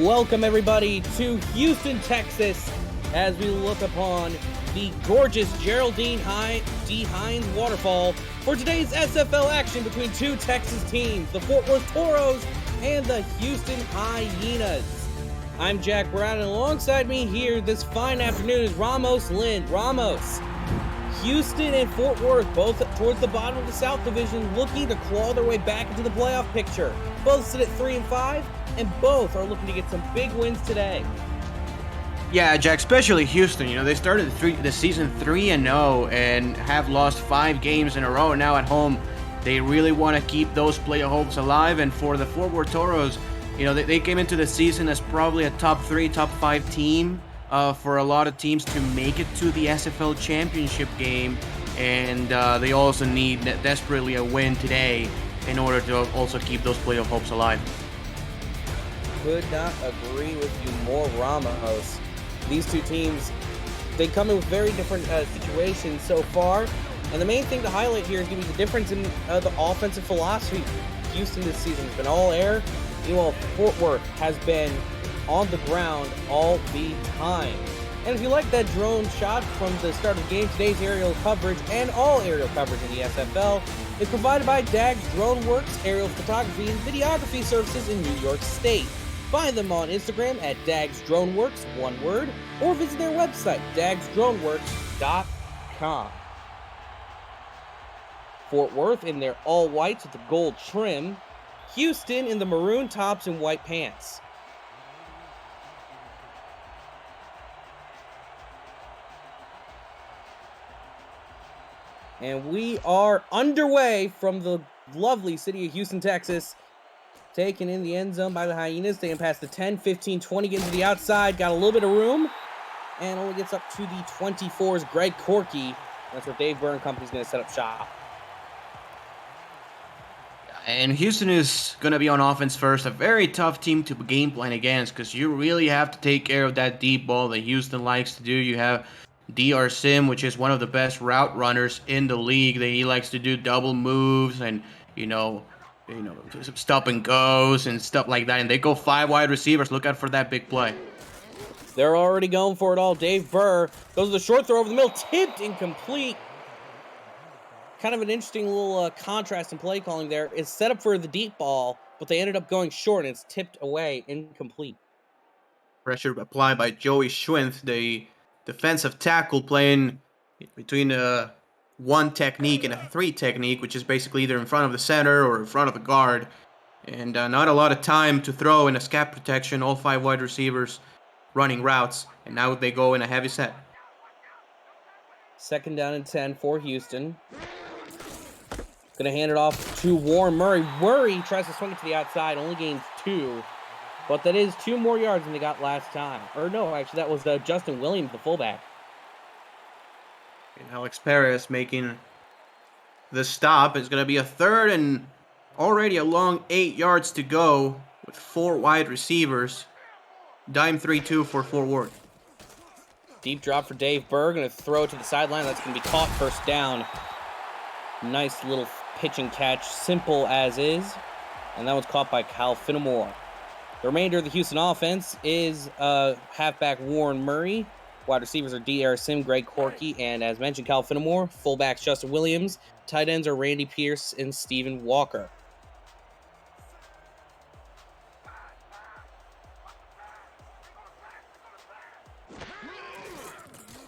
Welcome everybody to Houston, Texas, as we look upon the gorgeous Geraldine D. Hines waterfall for today's SFL action between two Texas teams, the Fort Worth Toros and the Houston Hyenas. I'm Jack Brown, and alongside me here this fine afternoon is Ramos Lind. Ramos, Houston and Fort Worth, both towards the bottom of the South Division, looking to claw their way back into the playoff picture. Both sit at 3-5, and both are looking to get some big wins today. Yeah, Jack, especially Houston. They started the season 3-0 and have lost 5 games in a row. Now at home, they really want to keep those playoff hopes alive. And for the Fort Worth Toros, they came into the season as probably a top 3, top 5 team for a lot of teams to make it to the SFL championship game. And they also need desperately a win today in order to also keep those playoff hopes alive. Could not agree with you more, Ramos. These two teams, they come in with very different situations so far, and the main thing to highlight here is going to be the difference in the offensive philosophy. Houston this season has been all air, meanwhile Fort Worth has been on the ground all the time. And if you like that drone shot from the start of the game, today's aerial coverage and all aerial coverage in the SFL is provided by Dags Drone Works Aerial Photography and Videography Services in New York State. Find them on Instagram at Dags Drone Works, one word, or visit their website, dagsdroneworks.com. Fort Worth in their all whites with the gold trim. Houston in the maroon tops and white pants. And we are underway from the lovely city of Houston, Texas. Taken in the end zone by the Hyenas, taking past the 10, 15, 20, getting to the outside, got a little bit of room, and only gets up to the 24's Greg Corky. That's where Dave Byrne Company's going to set up shop. And Houston is going to be on offense first. A very tough team to game plan against because you really have to take care of that deep ball that Houston likes to do. You have DR Sim, which is one of the best route runners in the league. He likes to do double moves and, some stop and goes and stuff like that. And they go 5 wide receivers. Look out for that big play. They're already going for it all. Dave Burr goes with the short throw over the middle, tipped incomplete. Kind of an interesting little contrast in play calling there. It's set up for the deep ball, but they ended up going short and it's tipped away, incomplete. Pressure applied by Joey Schwinth, the defensive tackle, playing between 1 technique and a 3 technique, which is basically either in front of the center or in front of the guard. And not a lot of time to throw in a scat protection, all 5 wide receivers running routes, and now they go in a heavy set. 2nd down and 10 for Houston. Going to hand it off to Warren Murray. Murray tries to swing it to the outside, only gains 2. But that is 2 more yards than they got last time. Or no, actually that was Justin Williams, the fullback. And Alex Perez making the stop. It's going to be a 3rd and already a long 8 yards to go with 4 wide receivers. Dime 3-2 for Fort Worth. Deep drop for Dave Burr. Going to throw it to the sideline. That's going to be caught, first down. Nice little pitch and catch, simple as is. And that was caught by Kyle Finnemore. The remainder of the Houston offense is halfback Warren Murray. Wide receivers are DR Sim, Greg Corky, and as mentioned, Kyle Finnemore. Fullbacks Justin Williams. Tight ends are Randy Pierce and Steven Walker.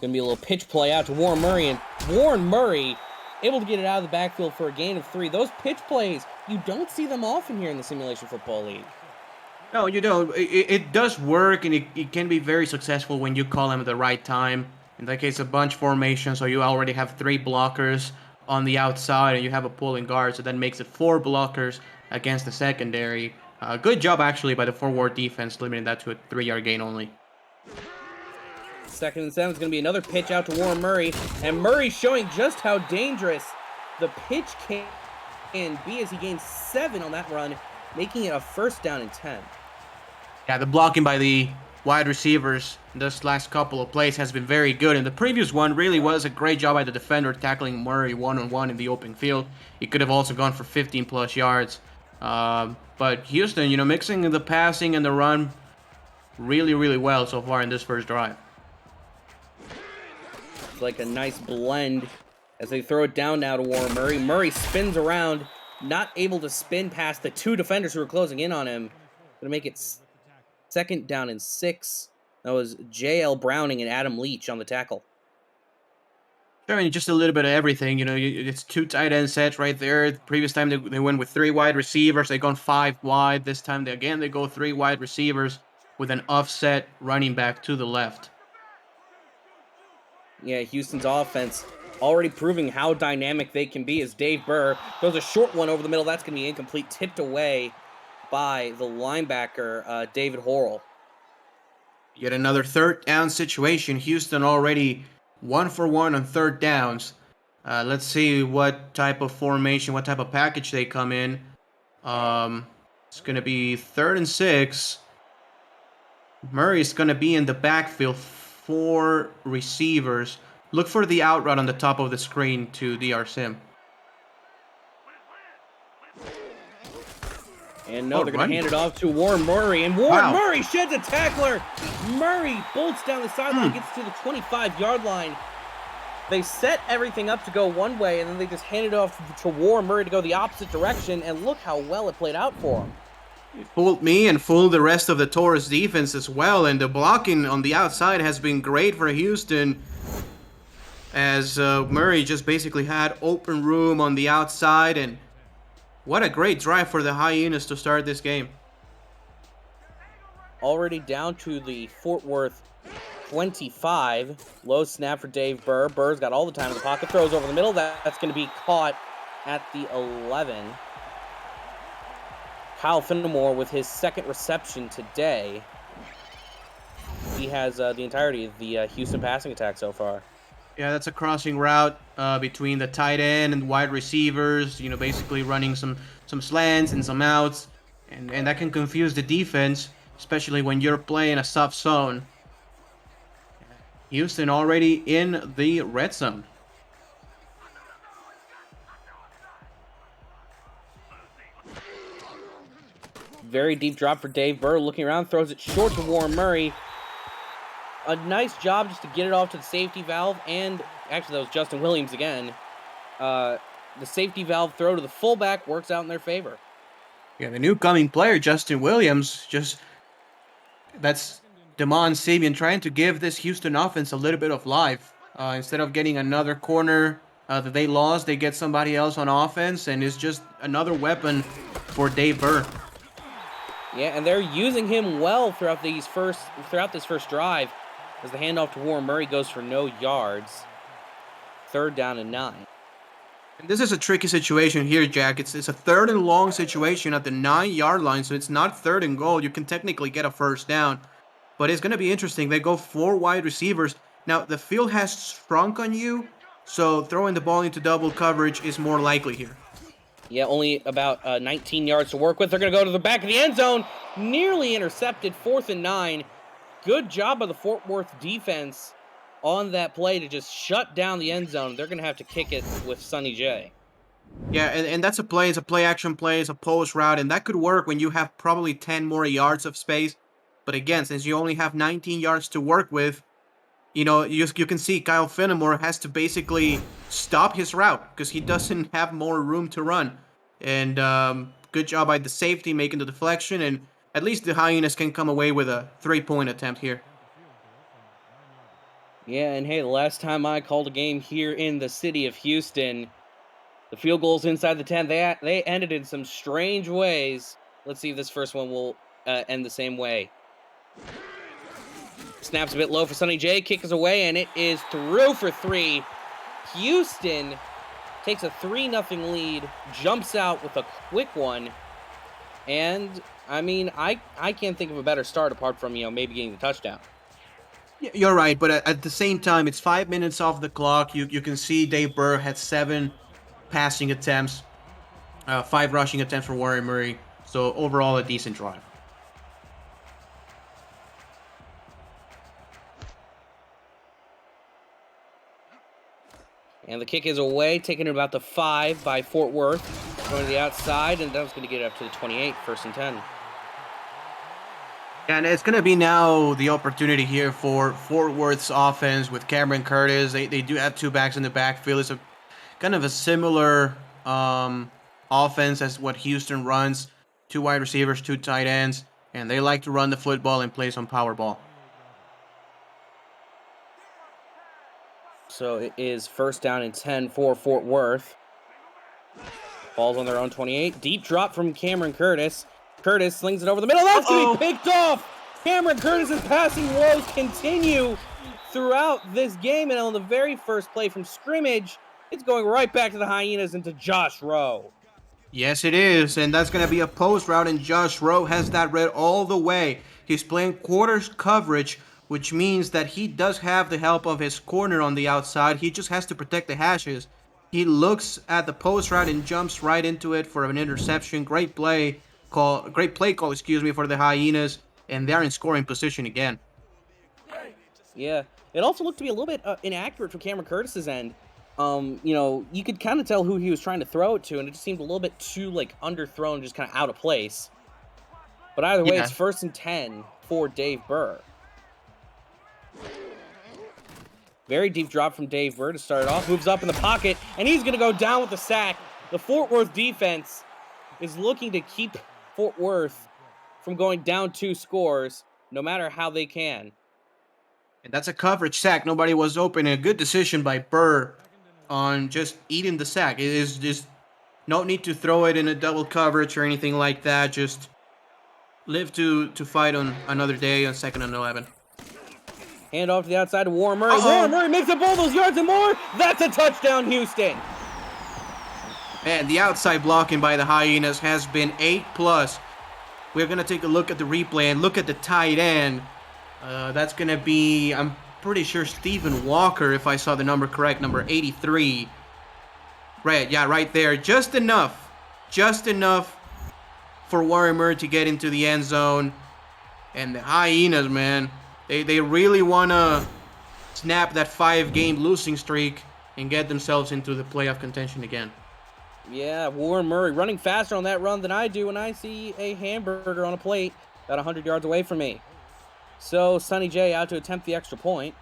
Going to be a little pitch play out to Warren Murray, and Warren Murray able to get it out of the backfield for a gain of 3. Those pitch plays, you don't see them often here in the Simulation Football League. No, you don't. It does work, and it can be very successful when you call them at the right time. In that case, a bunch formation, so you already have 3 blockers on the outside, and you have a pulling guard, so that makes it 4 blockers against the secondary. Good job, actually, by the Fort Worth defense, limiting that to a 3-yard gain only. 2nd and 7 is going to be another pitch out to Warren Murray, and Murray showing just how dangerous the pitch can be as he gains 7 on that run, making it a 1st down and 10. Yeah, the blocking by the wide receivers in this last couple of plays has been very good, and the previous one really was a great job by the defender tackling Murray one-on-one in the open field. He could have also gone for 15-plus yards. But Houston, mixing the passing and the run really, really well so far in this first drive. It's like a nice blend as they throw it down now to Warren Murray. Murray spins around, not able to spin past the two defenders who are closing in on him. Gonna make it second down and 6. That was J.L. Browning and Adam Leach on the tackle. I mean, just a little bit of everything. It's 2 tight end sets right there. The previous time they went with 3 wide receivers. They gone 5 wide. This time they go 3 wide receivers with an offset running back to the left. Yeah, Houston's offense already proving how dynamic they can be as Dave Burr throws a short one over the middle. That's going to be incomplete, tipped away by the linebacker, David Horrell. Yet another 3rd down situation. Houston already 1 for 1 on 3rd downs. Let's see what type of formation, what type of package they come in. It's going to be 3rd and 6. Murray's going to be in the backfield, 4 receivers. Look for the out route on the top of the screen to DR Sim. And no, they're going to hand it off to Warren Murray. And Warren Murray sheds a tackler. Murray bolts down the sideline, gets to the 25-yard line. They set everything up to go one way, and then they just handed it off to Warren Murray to go the opposite direction. And look how well it played out for him. It fooled me and fooled the rest of the Taurus defense as well. And the blocking on the outside has been great for Houston, as Murray just basically had open room on the outside. And what a great drive for the Hyenas to start this game. Already down to the Fort Worth 25. Low snap for Dave Burr. Burr's got all the time in the pocket. Throws over the middle. That's going to be caught at the 11. Kyle Fenimore with his 2nd reception today. He has the entirety of the Houston passing attack so far. Yeah, that's a crossing route between the tight end and wide receivers, basically running some slants and some outs. And that can confuse the defense, especially when you're playing a soft zone. Houston already in the red zone. Very deep drop for Dave Burr. Looking around, throws it short to Warren Murray. A nice job just to get it off to the safety valve, and actually that was Justin Williams again. The safety valve throw to the fullback works out in their favor. Yeah, the new coming player, Justin Williams, that's Damon Sabian trying to give this Houston offense a little bit of life. Instead of getting another corner that they lost, they get somebody else on offense, and it's just another weapon for Dave Burr. Yeah, and they're using him well throughout this first drive, as the handoff to Warren Murray goes for no yards. 3rd down and 9. And this is a tricky situation here, Jack. It's a 3rd and long situation at the 9-yard line, so it's not 3rd and goal. You can technically get a 1st down, but it's going to be interesting. They go 4 wide receivers. Now, the field has shrunk on you, so throwing the ball into double coverage is more likely here. Yeah, only about 19 yards to work with. They're going to go to the back of the end zone. Nearly intercepted, 4th and 9. Good job by the Fort Worth defense on that play to just shut down the end zone. They're going to have to kick it with Sonny J. Yeah, and that's a play. It's a play-action play. It's a post route, and that could work when you have probably 10 more yards of space. But again, since you only have 19 yards to work with, you can see Kyle Fenimore has to basically stop his route because he doesn't have more room to run. And good job by the safety making the deflection, and at least the Hyenas can come away with a 3-point attempt here. Yeah, and hey, the last time I called a game here in the city of Houston, the field goals inside the 10, they ended in some strange ways. Let's see if this first one will end the same way. Snaps a bit low for Sonny J, kick is away, and it is through for 3. Houston takes a 3-0 lead, jumps out with a quick one, and I mean, I can't think of a better start apart from, maybe getting the touchdown. Yeah, you're right, but at the same time, it's 5 minutes off the clock. You can see Dave Burr had 7 passing attempts, 5 rushing attempts for Warren Murray, so overall a decent drive. And the kick is away, taken about the 5 by Fort Worth. Going to the outside, and that's going to get it up to the 28, 1st and 10. And it's going to be now the opportunity here for Fort Worth's offense with Cameron Curtis. They do have two backs in the backfield. It's a kind of a similar offense as what Houston runs. Two wide receivers, two tight ends, and they like to run the football and play some power ball. So it is first down and 10 for Fort Worth. Ball's on their own 28. Deep drop from Cameron Curtis. Curtis slings it over the middle. That's going to be picked off. Cameron Curtis's passing woes continue throughout this game. And on the very first play from scrimmage, it's going right back to the Hyenas into Josh Rowe. Yes, it is, and that's going to be a post route, and Josh Rowe has that read all the way. He's playing quarters coverage, which means that he does have the help of his corner on the outside. He just has to protect the hashes. He looks at the post route and jumps right into it for an interception. Great play call, for the Hyenas, and they're in scoring position again. Yeah, it also looked to be a little bit inaccurate from Cameron Curtis's end. You could kind of tell who he was trying to throw it to, and it just seemed a little bit too underthrown, just kind of out of place. But either way, it's first and 10 for Dave Burr. Very deep drop from Dave Burr to start it off. Moves up in the pocket, and he's going to go down with the sack. The Fort Worth defense is looking to keep Fort Worth from going down 2 scores, no matter how they can. And that's a coverage sack. Nobody was open. A good decision by Burr on just eating the sack. It is just no need to throw it in a double coverage or anything like that. Just live to fight on another day on 2nd and 11. Hand off to the outside to Warren Murray. Warren Murray makes up all those yards and more. That's a touchdown, Houston. And the outside blocking by the Hyenas has been 8+. We're going to take a look at the replay and look at the tight end. That's going to be, I'm pretty sure, Stephen Walker, if I saw the number correct, number 83. Right, yeah, right there. Just enough for Warren Murray to get into the end zone. And the Hyenas, man, they really want to snap that 5-game losing streak and get themselves into the playoff contention again. Yeah, Warren Murray running faster on that run than I do when I see a hamburger on a plate about 100 yards away from me. So Sonny J out to attempt the extra point.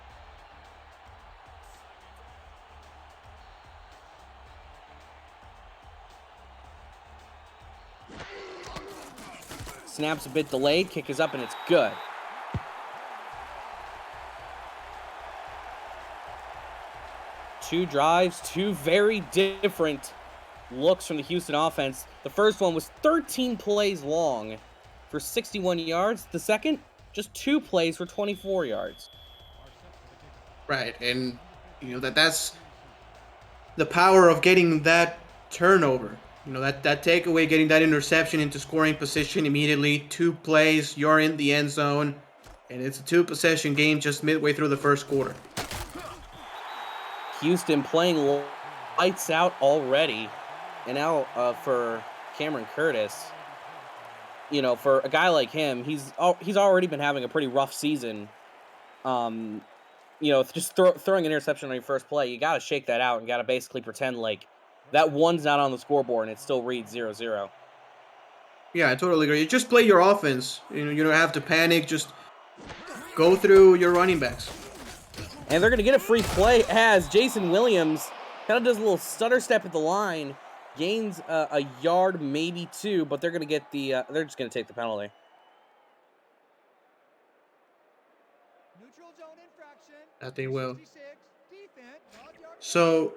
Snap's a bit delayed. Kick is up and it's good. Two drives, two very different looks from the Houston offense. The first one was 13 plays long for 61 yards. The second, just 2 plays for 24 yards. Right, and that's the power of getting that turnover. That takeaway, getting that interception into scoring position immediately. 2 plays, you're in the end zone, and it's a 2-possession game just midway through the first quarter. Houston playing lights out already. And now for Cameron Curtis, for a guy like him, he's already been having a pretty rough season. Just throwing an interception on your first play, you got to shake that out and got to basically pretend like that one's not on the scoreboard and it still reads 0-0. Yeah, I totally agree. You just play your offense. You don't have to panic. Just go through your running backs. And they're going to get a free play as Jason Williams kind of does a little stutter step at the line. Gains a yard, maybe 2, but they're going to get they're just going to take the penalty. That they will. So,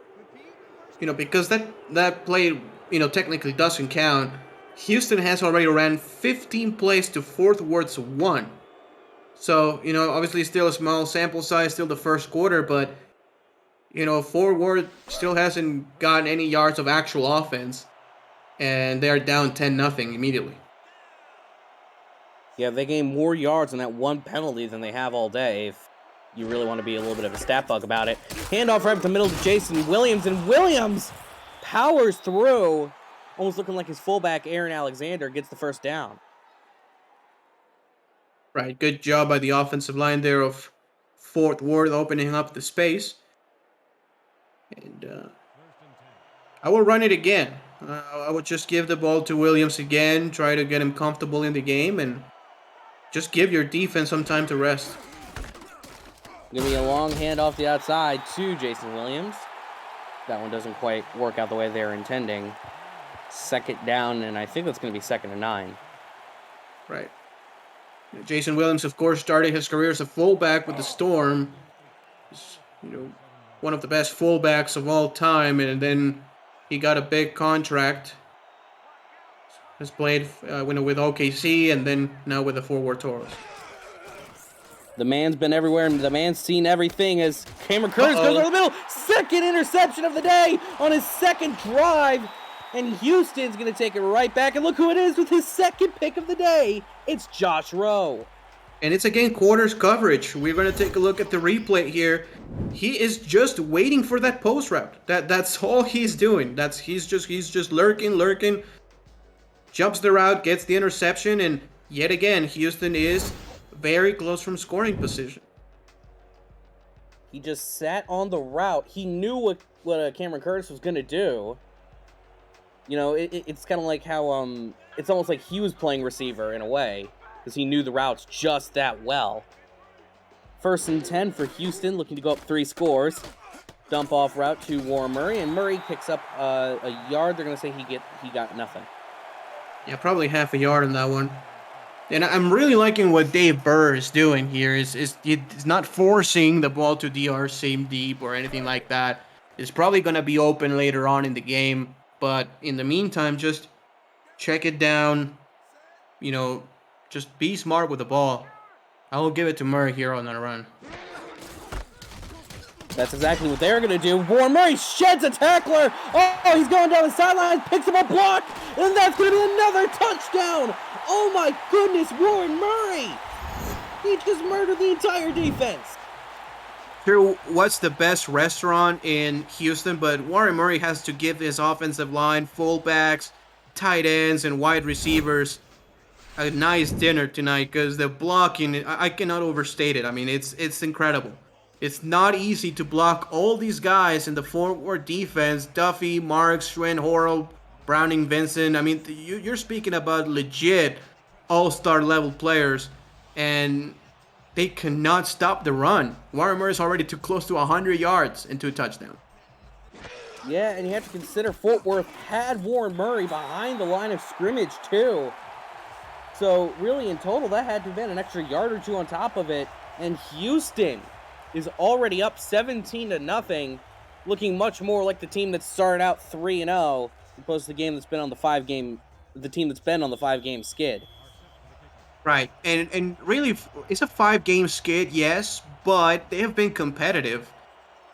because that play, technically doesn't count, Houston has already ran 15 plays to Fort Worth's 1. So, obviously still a small sample size, still the first quarter, but Fort Worth still hasn't gotten any yards of actual offense, and they're down 10-0 immediately. Yeah, they gain more yards on that one penalty than they have all day, if you really want to be a little bit of a stat bug about it. Handoff right up the middle to Jason Williams, and Williams powers through, almost looking like his fullback, Aaron Alexander, gets the first down. Right, good job by the offensive line there of Fort Worth opening up the space. And I will run it again. I would just give the ball to Williams again, try to get him comfortable in the game, and Just give your defense some time to rest. Give me a long hand off the outside to Jason Williams. That one doesn't quite work out the way they're intending. Second down, and I think that's going to be 2nd and 9. Right. Jason Williams, of course, started his career as a fullback with the Storm. He's, one of the best fullbacks of all time, and then he got a big contract. Has played with OKC, and then now with the Fort Worth Toros. The man's been everywhere, and the man's seen everything as Cameron Curtis goes over the middle. Second interception of the day on his second drive. And Houston's going to take it right back. And look who it is with his second pick of the day. It's Josh Rowe. And it's again quarters coverage. We're going to take a look at the replay here. He is just waiting for that post route. That's all he's doing. He's just lurking. Jumps the route, gets the interception, and yet again, Houston is very close from scoring position. He just sat on the route. He knew what Cameron Curtis was going to do. It's kind of like how it's almost like he was playing receiver in a way, because he knew the routes just that well. 1st and 10 for Houston, looking to go up 3 scores. Dump off route to Warren Murray, and Murray picks up a yard. They're going to say he got nothing. Yeah, probably half a yard on that one. And I'm really liking what Dave Burr is doing here. He's not forcing the ball to DR seam deep or anything like that. It's probably going to be open later on in the game. But in the meantime, just check it down. Just be smart with the ball. I will give it to Murray here on the run. That's exactly what they're going to do. Warren Murray sheds a tackler. Oh, he's going down the sideline, picks up a block, and that's going to be another touchdown. Oh my goodness, Warren Murray. He just murdered the entire defense. Sure, what's the best restaurant in Houston, but Warren Murray has to give his offensive line, fullbacks, tight ends, and wide receivers a nice dinner tonight, because the blocking, I cannot overstate it. I mean, it's incredible. It's not easy to block all these guys in the forward defense. Duffy, Marks, Schwinn, Horrell, Browning, Vincent. I mean, you're speaking about legit all-star level players, and they cannot stop the run. Warren Murray's already too close to 100 yards and 2 touchdowns. Yeah, and you have to consider Fort Worth had Warren Murray behind the line of scrimmage, too. So, really, in total, that had to have been an extra yard or 2 on top of it. And Houston is already up 17-0, looking much more like the team that started out 3-0, opposed to the game that's been on the 5-game skid. Right, and really, it's a 5-game skid, yes, but they have been competitive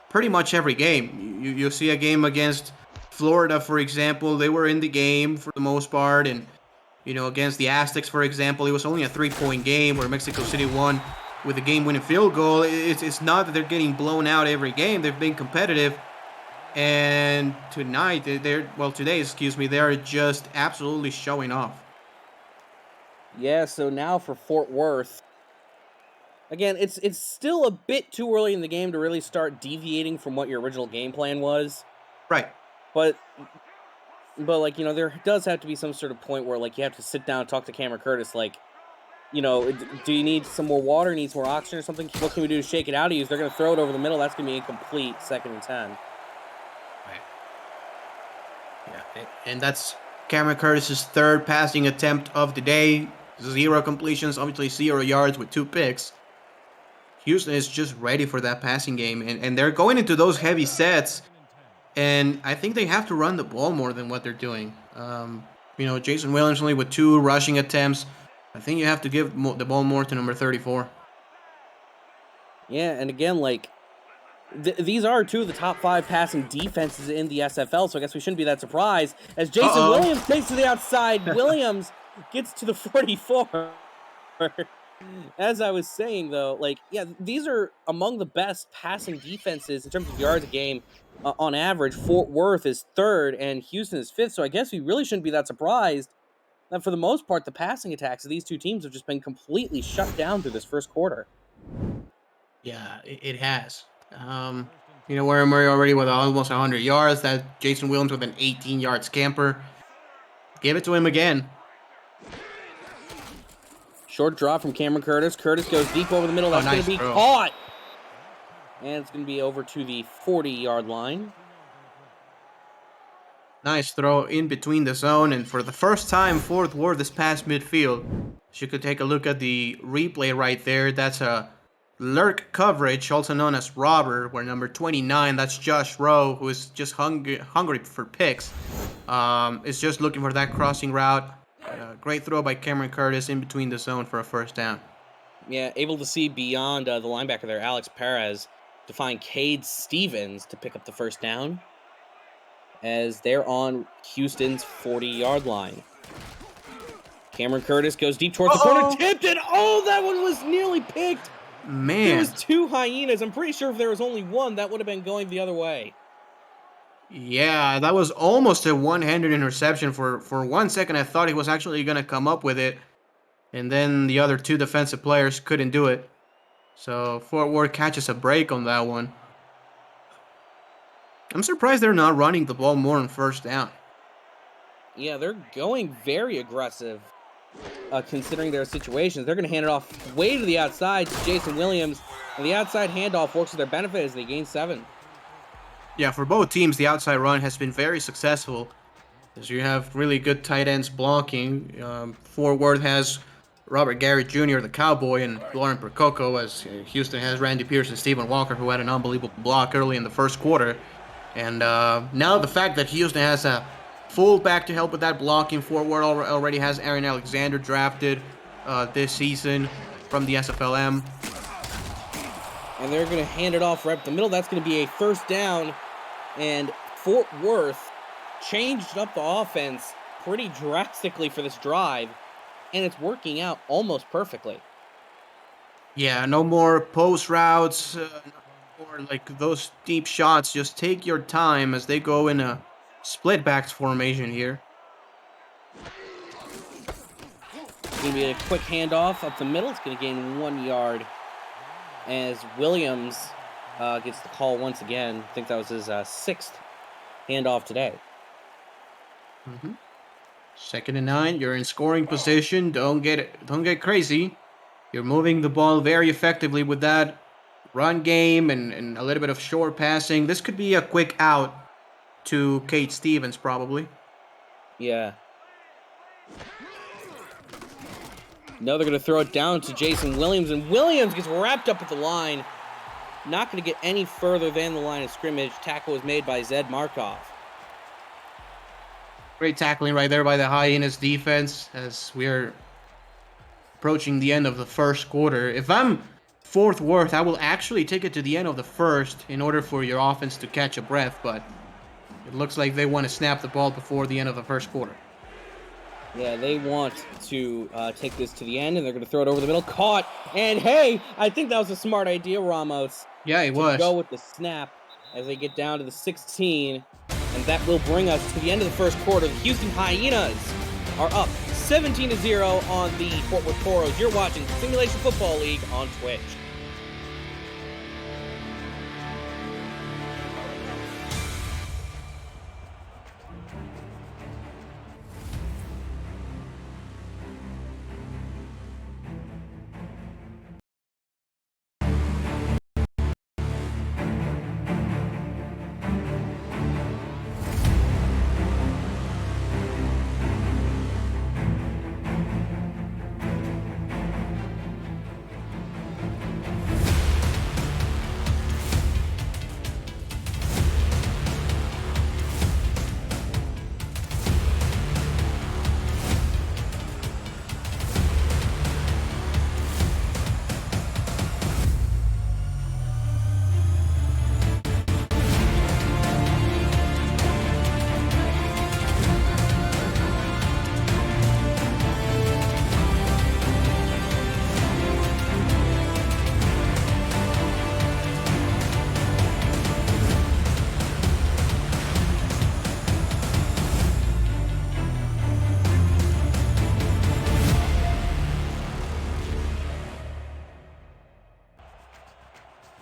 pretty much every game. You see a game against Florida, for example, they were in the game for the most part, and against the Aztecs, for example, it was only a 3-point game where Mexico City won with a game-winning field goal. It's not that they're getting blown out every game. They've been competitive. And today, they are just absolutely showing off. Yeah, so now for Fort Worth. Again, it's still a bit too early in the game to really start deviating from what your original game plan was. Right. But there does have to be some sort of point where, you have to sit down and talk to Cameron Curtis, do you need some more water, needs more oxygen or something? What can we do to shake it out of you? They're going to throw it over the middle. That's going to be incomplete, 2nd and 10. Right. Yeah, and that's Cameron Curtis's 3rd passing attempt of the day. 0 completions, obviously 0 yards with 2 picks. Houston is just ready for that passing game, and they're going into those heavy sets, and I think they have to run the ball more than what they're doing. Jason Williams only with 2 rushing attempts. I think you have to give the ball more to number 34. Yeah, and again, these are 2 of the top 5 passing defenses in the SFL, so I guess we shouldn't be that surprised. As Jason Williams takes to the outside, Williams gets to the 44. As I was saying, though, these are among the best passing defenses in terms of yards a game. On average, Fort Worth is 3rd, and Houston is 5th, so I guess we really shouldn't be that surprised. And for the most part, the passing attacks of these 2 teams have just been completely shut down through this first quarter. Yeah, it has. Warren Murray already with almost 100 yards. That Jason Williams with an 18-yard scamper. Give it to him again. Short draw from Cameron Curtis. Curtis goes deep over the middle. That's going to be throw. caught. And it's going to be over to the 40-yard line. Nice throw in between the zone. And for the first time, Fort Worth is past midfield. As you could take a look at the replay right there. That's a lurk coverage, also known as robber, where number 29, that's Josh Rowe, who is just hungry for picks, is just looking for that crossing route. Great throw by Cameron Curtis in between the zone for a first down. Yeah, able to see beyond the linebacker there, Alex Perez, to find Cade Stevens to pick up the first down as they're on Houston's 40-yard line. Cameron Curtis goes deep towards the corner, tipped it. Oh, that one was nearly picked. Man. There was two hyenas. I'm pretty sure if there was only one, that would have been going the other way. Yeah, that was almost a one-handed interception. For 1 second, I thought he was actually going to come up with it. And then the other two defensive players couldn't do it. So Fort Worth catches a break on that one. I'm surprised they're not running the ball more on first down. Yeah, they're going very aggressive, considering their situations. They're going to hand it off way to the outside to Jason Williams, and the outside handoff works to their benefit as they gain 7. Yeah, for both teams, the outside run has been very successful, as you have really good tight ends blocking. Fort Worth has Robert Garrett Jr., the Cowboy, and Lauren Percoco, as Houston has Randy Pierce and Stephen Walker, who had an unbelievable block early in the first quarter. And now the fact that Houston has a fullback to help with that blocking. Fort Worth already has Aaron Alexander drafted this season from the SFLM. And they're going to hand it off right up the middle. That's going to be a first down. And Fort Worth changed up the offense pretty drastically for this drive. And it's working out almost perfectly. Yeah, no more post routes or like those deep shots. Just take your time as they go in a split backs formation here. It's going to be a quick handoff up the middle. It's going to gain 1 yard as Williams gets the call once again. I think that was his 6th handoff today. 2nd and 9. You're in scoring position. Don't get crazy. You're moving the ball very effectively with that run game and a little bit of short passing. This could be a quick out to Cade Stevens, probably. Yeah. No, they're going to throw it down to Jason Williams, and Williams gets wrapped up at the line. Not going to get any further than the line of scrimmage. Tackle was made by Zed Markov. Great tackling right there by the Hyenas defense as we're approaching the end of the first quarter. If I'm Fort Worth, I will actually take it to the end of the first in order for your offense to catch a breath, but it looks like they want to snap the ball before the end of the first quarter. Yeah, they want to take this to the end, and they're going to throw it over the middle. Caught, and hey, I think that was a smart idea, Ramos. Yeah, it was. Go with the snap as they get down to the 16, and that will bring us to the end of the first quarter. The Houston Hyenas are up 17-0 on the Fort Worth Toros. You're watching Simulation Football League on Twitch.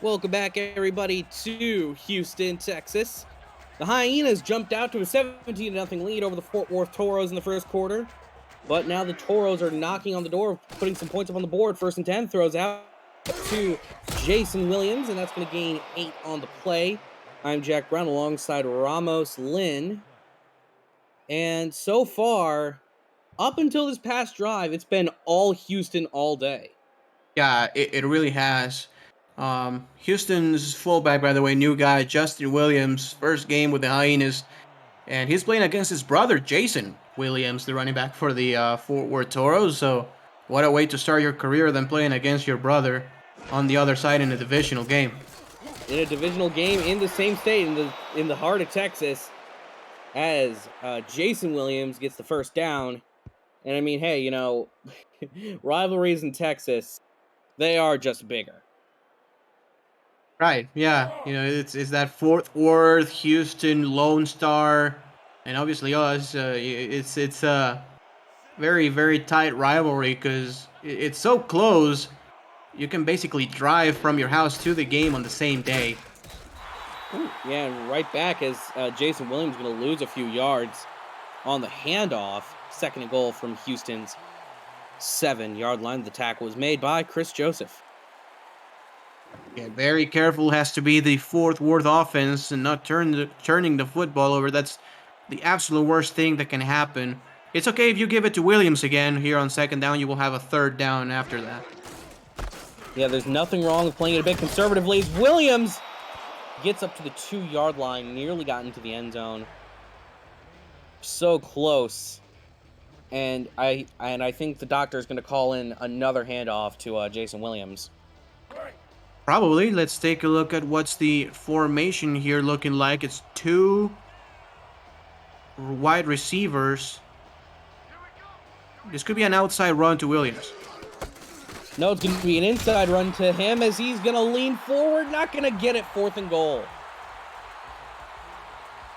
Welcome back, everybody, to Houston, Texas. The Hyenas jumped out to a 17-0 lead over the Fort Worth Toros in the first quarter. But now the Toros are knocking on the door, putting some points up on the board. 1st and 10, throws out to Jason Williams, and that's going to gain 8 on the play. I'm Jack Brown alongside Ramos Lynn. And so far, up until this past drive, it's been all Houston all day. Yeah, it really has. Houston's fullback, by the way, new guy, Justin Williams, first game with the Hyenas. And he's playing against his brother, Jason Williams, the running back for the Fort Worth Toros. So, what a way to start your career than playing against your brother on the other side in a divisional game. In a divisional game in the same state, in the heart of Texas, as Jason Williams gets the first down. And I mean, hey, you know, rivalries in Texas, they are just bigger. Right, yeah. You know, it's that Fort Worth, Houston, Lone Star, and obviously us. It's a very, very tight rivalry because it's so close. You can basically drive from your house to the game on the same day. Ooh, yeah, and right back as Jason Williams going to lose a few yards on the handoff. 2nd and goal from Houston's 7-yard line. The tackle was made by Chris Joseph. Yeah, very careful has to be the Fort Worth offense and not turning the football over. That's the absolute worst thing that can happen. It's okay if you give it to Williams again here on 2nd down. You will have a 3rd down after that. Yeah, there's nothing wrong with playing it a bit conservatively. As Williams gets up to the 2-yard line, nearly got into the end zone. So close. And I think the doctor is going to call in another handoff to Jason Williams. Probably. Let's take a look at what's the formation here looking like. It's 2 wide receivers. This could be an outside run to Williams. No, it's going to be an inside run to him as he's going to lean forward. Not going to get it. 4th and goal.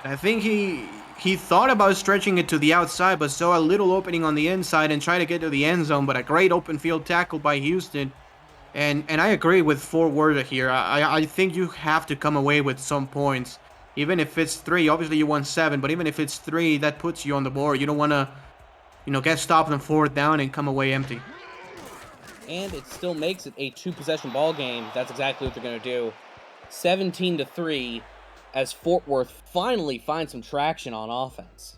I think he thought about stretching it to the outside, but saw a little opening on the inside and tried to get to the end zone. But a great open field tackle by Houston. And I agree with Fort Worth here. I think you have to come away with some points. Even if it's 3, obviously you want 7, but even if it's 3, that puts you on the board. You don't want to, get stopped on 4th down and come away empty. And it still makes it a 2-possession ball game. That's exactly what they're going to do. 17-3 as Fort Worth finally finds some traction on offense.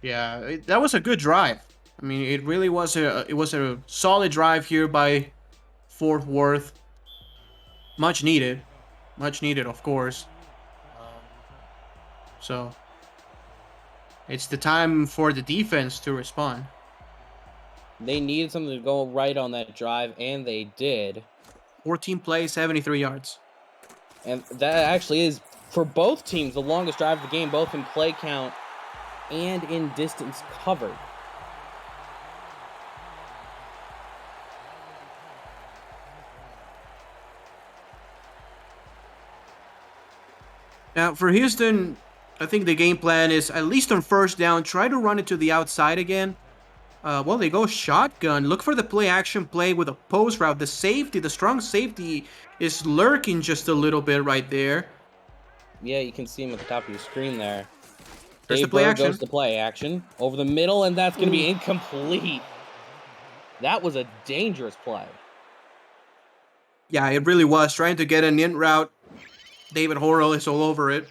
Yeah, that was a good drive. I mean, it really was a solid drive here by Fort Worth. Much needed, of course. So it's the time for the defense to respond. They needed something to go right on that drive, and they did. 14 plays, 73 yards. And that actually is, for both teams, the longest drive of the game, both in play count and in distance covered. Now, for Houston, I think the game plan is, at least on 1st down, try to run it to the outside again. Well, they go shotgun. Look for the play-action play with a post route. The strong safety is lurking just a little bit right there. Yeah, you can see him at the top of your screen there. There's the Dave play Bird action. goes to play action over the middle, and that's going to be incomplete. That was a dangerous play. Yeah, it really was. Trying to get an in route. David Horrell is all over it.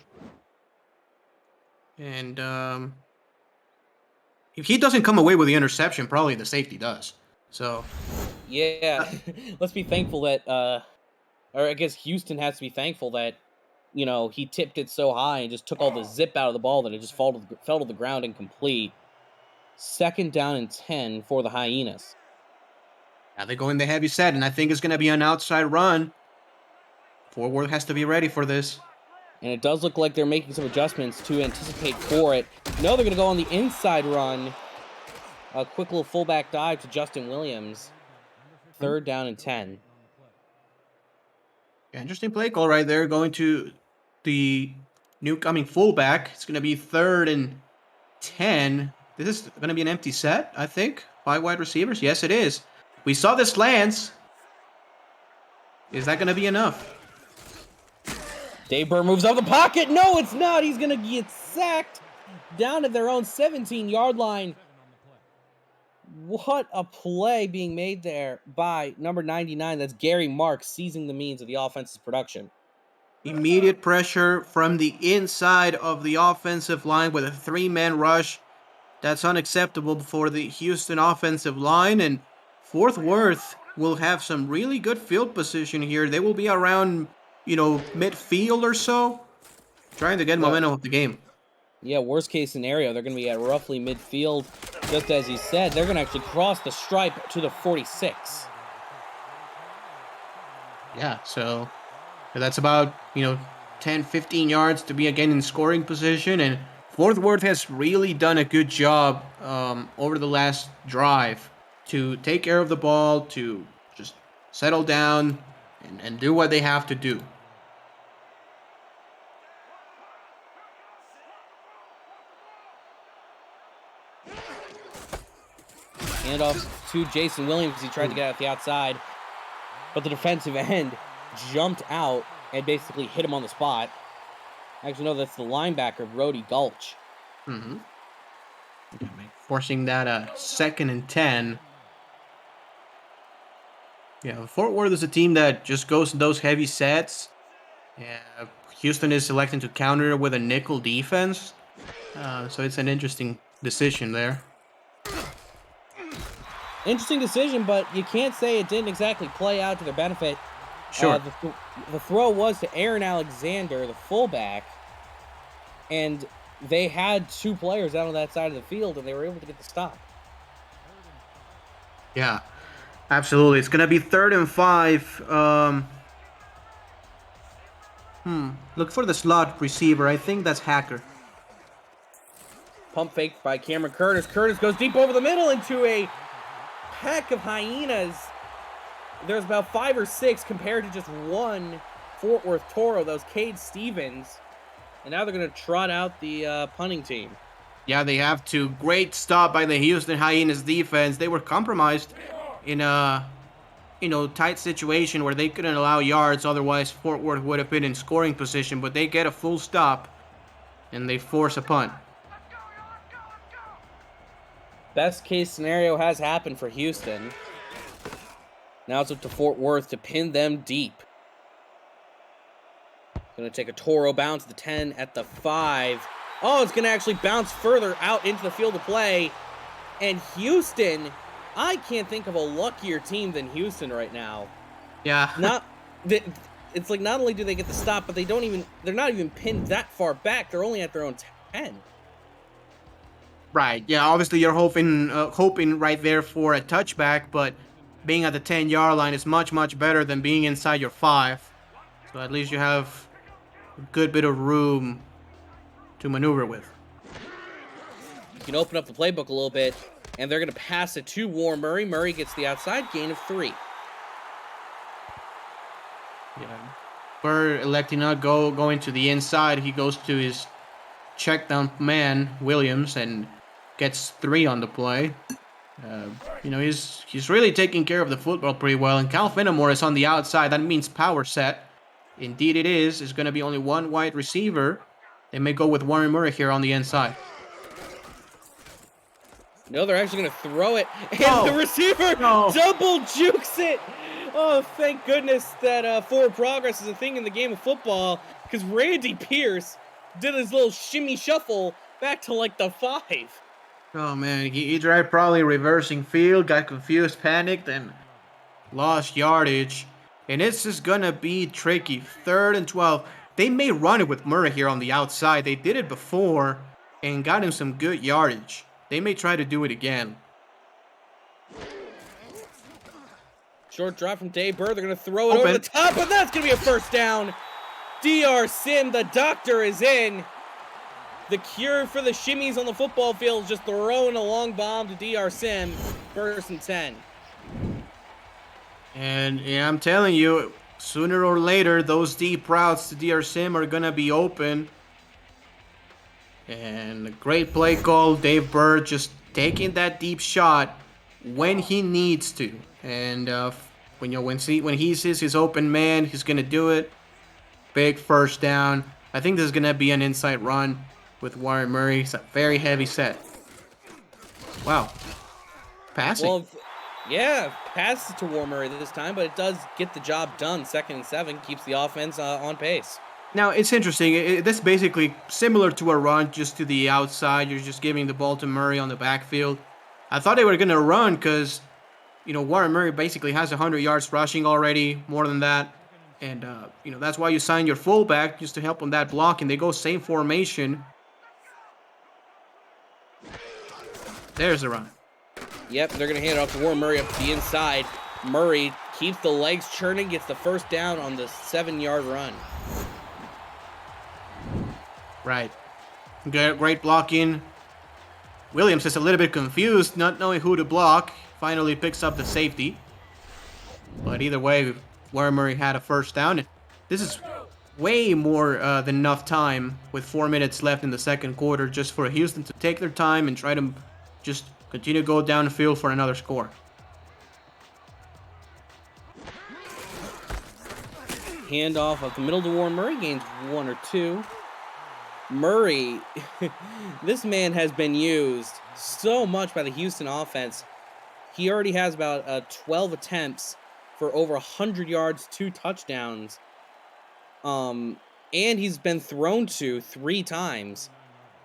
And if he doesn't come away with the interception, probably the safety does. So yeah, let's be thankful that, or I guess Houston has to be thankful that, he tipped it so high and just took all the zip out of the ball that it just fell to the ground incomplete. 2nd down and 10 for the Hyenas. Now they go in the heavy set, and I think it's going to be an outside run. Fort Worth has to be ready for this. And it does look like they're making some adjustments to anticipate for it. No, they're going to go on the inside run. A quick little fullback dive to Justin Williams. 3rd down and 10. Yeah, interesting play call right there. Going to the newcoming fullback. It's going to be 3rd and 10. This is going to be an empty set, I think. 5 wide receivers. Yes, it is. We saw the slants. Is that going to be enough? Dave Burr moves out of the pocket. No, it's not. He's going to get sacked. down at their own 17-yard line. What a play being made there by number 99. That's Gary Marks seizing the means of the offense's production. Immediate pressure from the inside of the offensive line with a three-man rush. That's unacceptable for the Houston offensive line. And Fort Worth will have some really good field position here. They will be around, midfield or so, trying to get Yeah, momentum of the game. yeah, worst case scenario, they're going to be at roughly midfield. Just as he said, they're going to actually cross the stripe to the 46. Yeah, so that's about, 10, 15 yards to be again in scoring position. And Fort Worth has really done a good job over the last drive to take care of the ball, to just settle down and do what they have to do. Handoff to Jason Williams. He tried to get out the outside, but the defensive end jumped out and basically hit him on the spot. Actually, no, that's the linebacker, Brody Gulch. Mm-hmm. Forcing that 2nd and 10. Yeah, Fort Worth is a team that just goes in those heavy sets. Yeah, Houston is electing to counter with a nickel defense. So it's an interesting decision there. Interesting decision, but you can't say it didn't exactly play out to their benefit. Sure. The throw was to Aaron Alexander, the fullback, and they had two players out on that side of the field, and they were able to get the stop. Yeah, absolutely. It's going to be 3rd and 5. Look for the slot receiver. I think that's Hacker. Pump fake by Cameron Curtis. Curtis goes deep over the middle into a pack of hyenas. There's about 5 or 6 compared to just one Fort Worth Toro. That was Cade Stevens. And now they're going to trot out the punting team. Yeah, they have to. Great stop by the Houston Hyenas defense. They were compromised in a tight situation where they couldn't allow yards. Otherwise, Fort Worth would have been in scoring position. But they get a full stop, and they force a punt. Best case scenario has happened for Houston. Now it's up to Fort Worth to pin them deep. Going to take a Toro bounce, the 10 at the 5. Oh, it's going to actually bounce further out into the field of play. And Houston, I can't think of a luckier team than Houston right now. Yeah. It's like not only do they get the stop, but they're not even pinned that far back. They're only at their own 10. Right. Yeah. Obviously, you're hoping right there for a touchback, but being at the 10-yard line is much, much better than being inside your 5. So at least you have a good bit of room to maneuver with. You can open up the playbook a little bit, and they're going to pass it to Warren Murray. Murray gets the outside gain of 3. Yeah. Burr electing not going to the inside. He goes to his check down man, Williams, and gets 3 on the play. He's really taking care of the football pretty well. And Cal Fenimore is on the outside. That means power set. Indeed it is. It's going to be only one wide receiver. They may go with Warren Murray here on the inside. No, they're actually going to throw it. And the receiver double jukes it. Oh, thank goodness that forward progress is a thing in the game of football. Because Randy Pierce did his little shimmy shuffle back to like the 5. Oh, man. He tried probably reversing field, got confused, panicked, and lost yardage. And it's just going to be tricky. 3rd and 12. They may run it with Murray here on the outside. They did it before and got him some good yardage. They may try to do it again. Short drop from Dave Burr. They're going to throw it over the top, and that's going to be a first down. DR Sim, the doctor, is in. The cure for the shimmies on the football field is just throwing a long bomb to DR Sim. 1st and 10. And yeah, I'm telling you, sooner or later, those deep routes to DR Sim are going to be open. And a great play call. Dave Burr just taking that deep shot when he needs to. And when he sees his open man, he's going to do it. Big first down. I think this is going to be an inside run. with Warren Murray. It's a very heavy set. Wow. Passing. Well, yeah, passes to War Murray this time, but it does get the job done. 2nd and 7 keeps the offense on pace. Now, it's interesting. This is basically similar to a run, just to the outside. You're just giving the ball to Murray on the backfield. I thought they were going to run because, Warren Murray basically has 100 yards rushing already, more than that. And, that's why you sign your fullback, just to help on that block. And they go same formation. There's the run. Yep, they're going to hand it off to Warren Murray up to the inside. Murray keeps the legs churning, gets the first down on the 7-yard run. Right. Great blocking. Williams is a little bit confused, not knowing who to block. Finally picks up the safety. But either way, Warren Murray had a first down. This is way more than enough time with 4 minutes left in the second quarter just for Houston to take their time and try to just continue to go downfield for another score. Handoff up the middle to Warren Murray, gains 1 or 2. Murray, this man has been used so much by the Houston offense. He already has about 12 attempts for over 100 yards, 2 touchdowns. And he's been thrown to 3 times.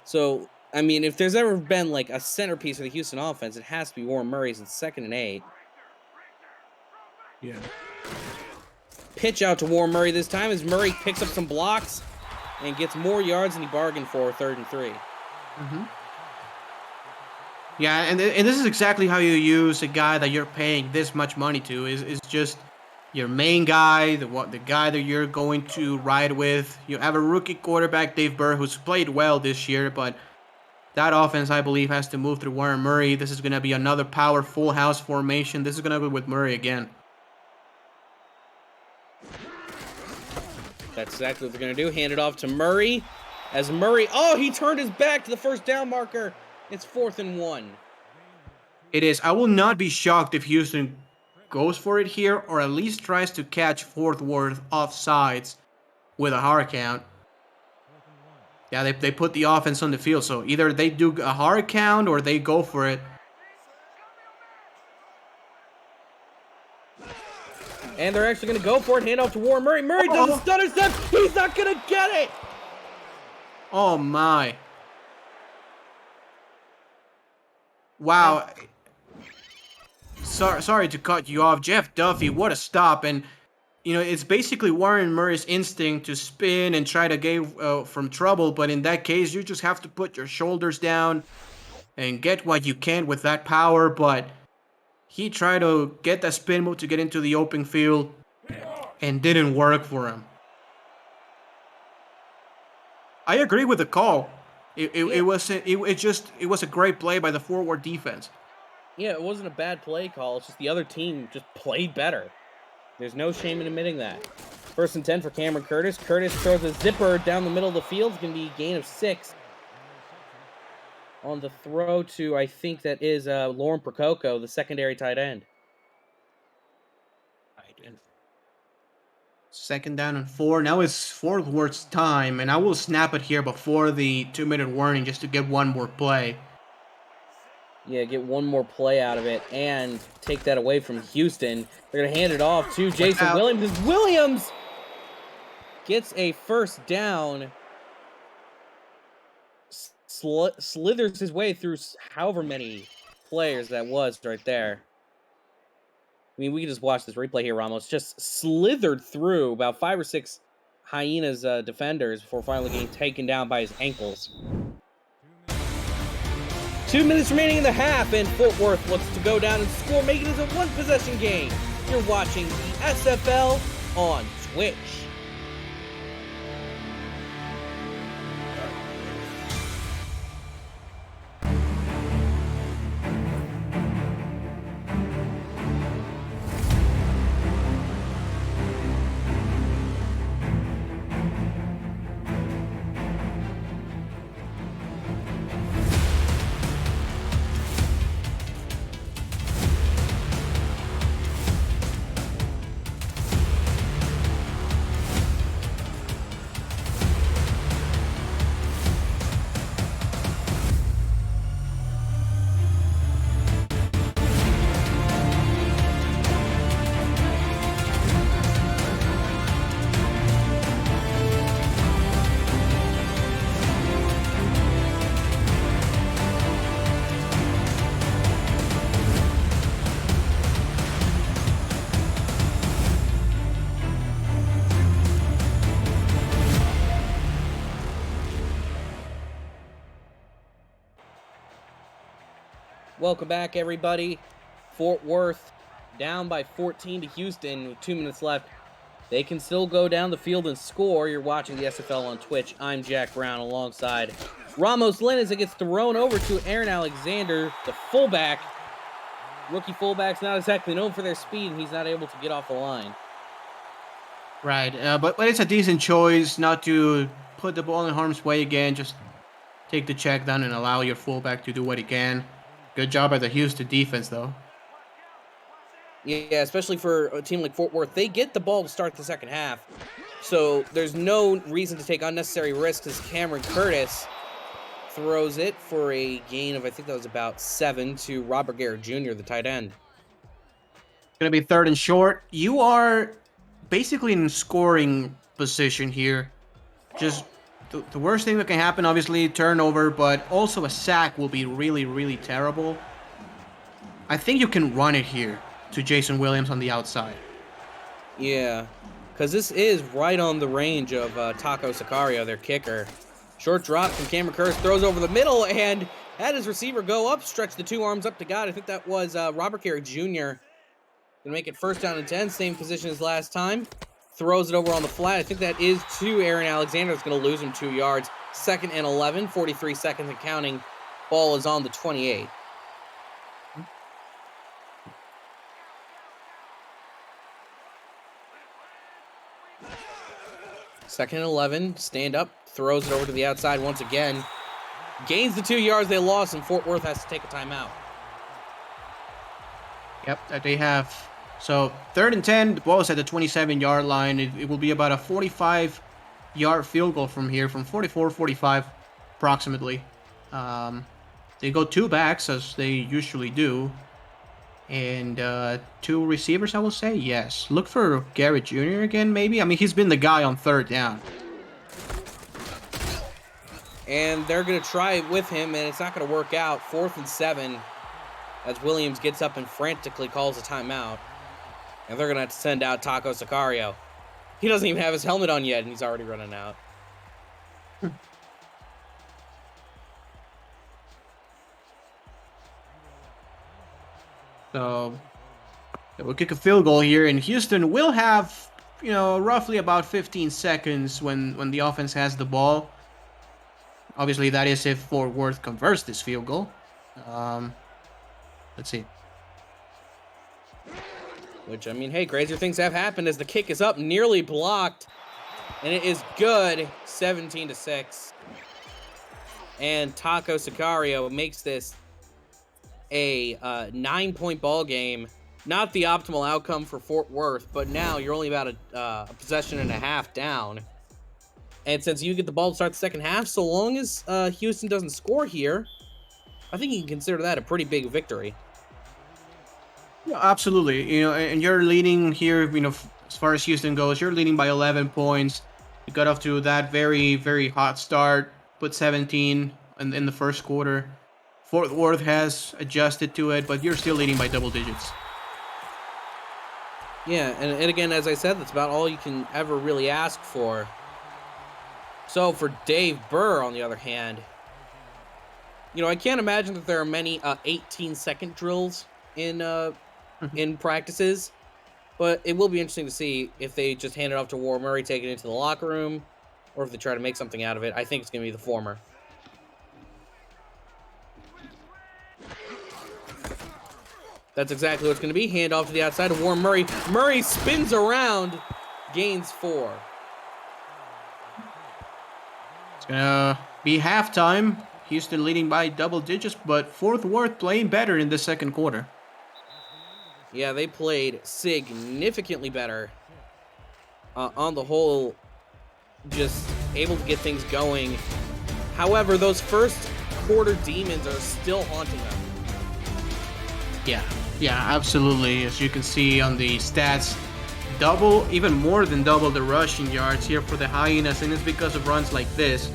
So, I mean, if there's ever been like a centerpiece of the Houston offense, it has to be Warren Murray's in 2nd and 8. Yeah. Pitch out to Warren Murray this time as Murray picks up some blocks and gets more yards than he bargained for, 3rd and 3. Mm-hmm. Yeah, and this is exactly how you use a guy that you're paying this much money to. Is just your main guy, the guy that you're going to ride with. You have a rookie quarterback, Dave Burr, who's played well this year, but that offense, I believe, has to move through Warren Murray. This is going to be another power full house formation. This is going to be with Murray again. That's exactly what they're going to do. Hand it off to Murray. As Murray, he turned his back to the first down marker. It's 4th and 1. It is. I will not be shocked if Houston goes for it here, or at least tries to catch Fort Worth offsides with a hard count. Yeah, they put the offense on the field, so either they do a hard count or they go for it. And they're actually going to go for it. Hand off to Warren Murray. Murray does a stutter step. He's not going to get it. Oh, my. Wow. Sorry to cut you off. Jeff Duffy, what a stop. And, it's basically Warren Murray's instinct to spin and try to get from trouble. But in that case, you just have to put your shoulders down and get what you can with that power. But he tried to get that spin move to get into the open field and didn't work for him. I agree with the call. It was a great play by the forward defense. Yeah, it wasn't a bad play call. It's just the other team just played better. There's no shame in admitting that. 1st and 10 for Cameron Curtis. Curtis throws a zipper down the middle of the field. It's going to be a gain of 6. On the throw to, I think that is Lauren Prococo, the secondary tight end. 2nd down and 4. Now it's Fort Worth's time, and I will snap it here before the 2-minute warning just to get one more play. Yeah, get one more play out of it and take that away from Houston. They're going to hand it off to Jason Williams. As Williams gets a first down, slithers his way through however many players that was right there. I mean, we can just watch this replay here, Ramos. Just slithered through about 5 or 6 Hyenas defenders before finally getting taken down by his ankles. 2 minutes remaining in the half, and Fort Worth looks to go down and score, making it a one-possession game. You're watching the SFL on Twitch. Welcome back, everybody. Fort Worth down by 14 to Houston with 2 minutes left. They can still go down the field and score. You're watching the SFL on Twitch. I'm Jack Brown alongside Ramos Lynn as it gets thrown over to Aaron Alexander, the fullback. Rookie fullbacks not exactly known for their speed, and he's not able to get off the line. Right, but it's a decent choice not to put the ball in harm's way again. Just take the check down and allow your fullback to do what he can. Good job by the Houston defense, though. Yeah, especially for a team like Fort Worth. They get the ball to start the second half, so there's no reason to take unnecessary risks as Cameron Curtis throws it for a gain of, I think that was about 7 to Robert Garrett Jr., the tight end. Going to be 3rd and short. You are basically in scoring position here. Just the worst thing that can happen, obviously, turnover, but also a sack will be really, really terrible. I think you can run it here to Jason Williams on the outside. Yeah, because this is right on the range of Taco Sicario, their kicker. Short drop from Cameron Curtis, throws over the middle, and had his receiver go up, stretch the 2 arms up to God. I think that was Robert Garrett Jr. Gonna make it 1st down and 10, same position as last time. Throws it over on the flat. I think that is to Aaron Alexander. It's gonna lose him 2 yards. 2nd and 11, 43 seconds and counting. Ball is on the 28. Second and 11, stand up, throws it over to the outside once again. Gains the 2 yards they lost, and Fort Worth has to take a timeout. Yep, they have. So 3rd and 10, the ball is at the 27-yard line. It will be about a 45-yard field goal from here, from 44, 45 approximately. They go 2 backs as they usually do. And 2 receivers, I will say. Yes. Look for Garrett Jr. again, maybe. I mean, he's been the guy on 3rd down. And they're going to try it with him, and it's not going to work out. 4th and 7, as Williams gets up and frantically calls a timeout. And they're going to have to send out Taco Sicario. He doesn't even have his helmet on yet, and he's already running out. So we'll kick a field goal here, and Houston will have, roughly about 15 seconds when the offense has the ball. Obviously, that is if Fort Worth converts this field goal. Let's see. Which, I mean, hey, crazier things have happened as the kick is up, nearly blocked. And it is good, 17-6. And Taco Sicario makes this a 9-point ball game. Not the optimal outcome for Fort Worth, but now you're only about a possession and a half down. And since you get the ball to start the second half, so long as Houston doesn't score here, I think you can consider that a pretty big victory. Yeah, absolutely. And you're leading here, as far as Houston goes, you're leading by 11 points. You got off to that very, very hot start, put 17 in the first quarter. Fort Worth has adjusted to it, but you're still leading by double digits. Yeah, and again, as I said, that's about all you can ever really ask for. So for Dave Burr, on the other hand, I can't imagine that there are many 18-second drills in practices, but it will be interesting to see if they just hand it off to Warren Murray, take it into the locker room, or if they try to make something out of it. I think it's going to be the former. That's exactly what it's going to be. Hand off to the outside of Warren Murray. Murray spins around, gains 4. It's going to be halftime. Houston leading by double digits, but Fort Worth playing better in the second quarter. Yeah, they played significantly better. On the whole, just able to get things going. However, those first quarter demons are still haunting them. Yeah, absolutely. As you can see on the stats, even more than double the rushing yards here for the Hyenas, and it's because of runs like this.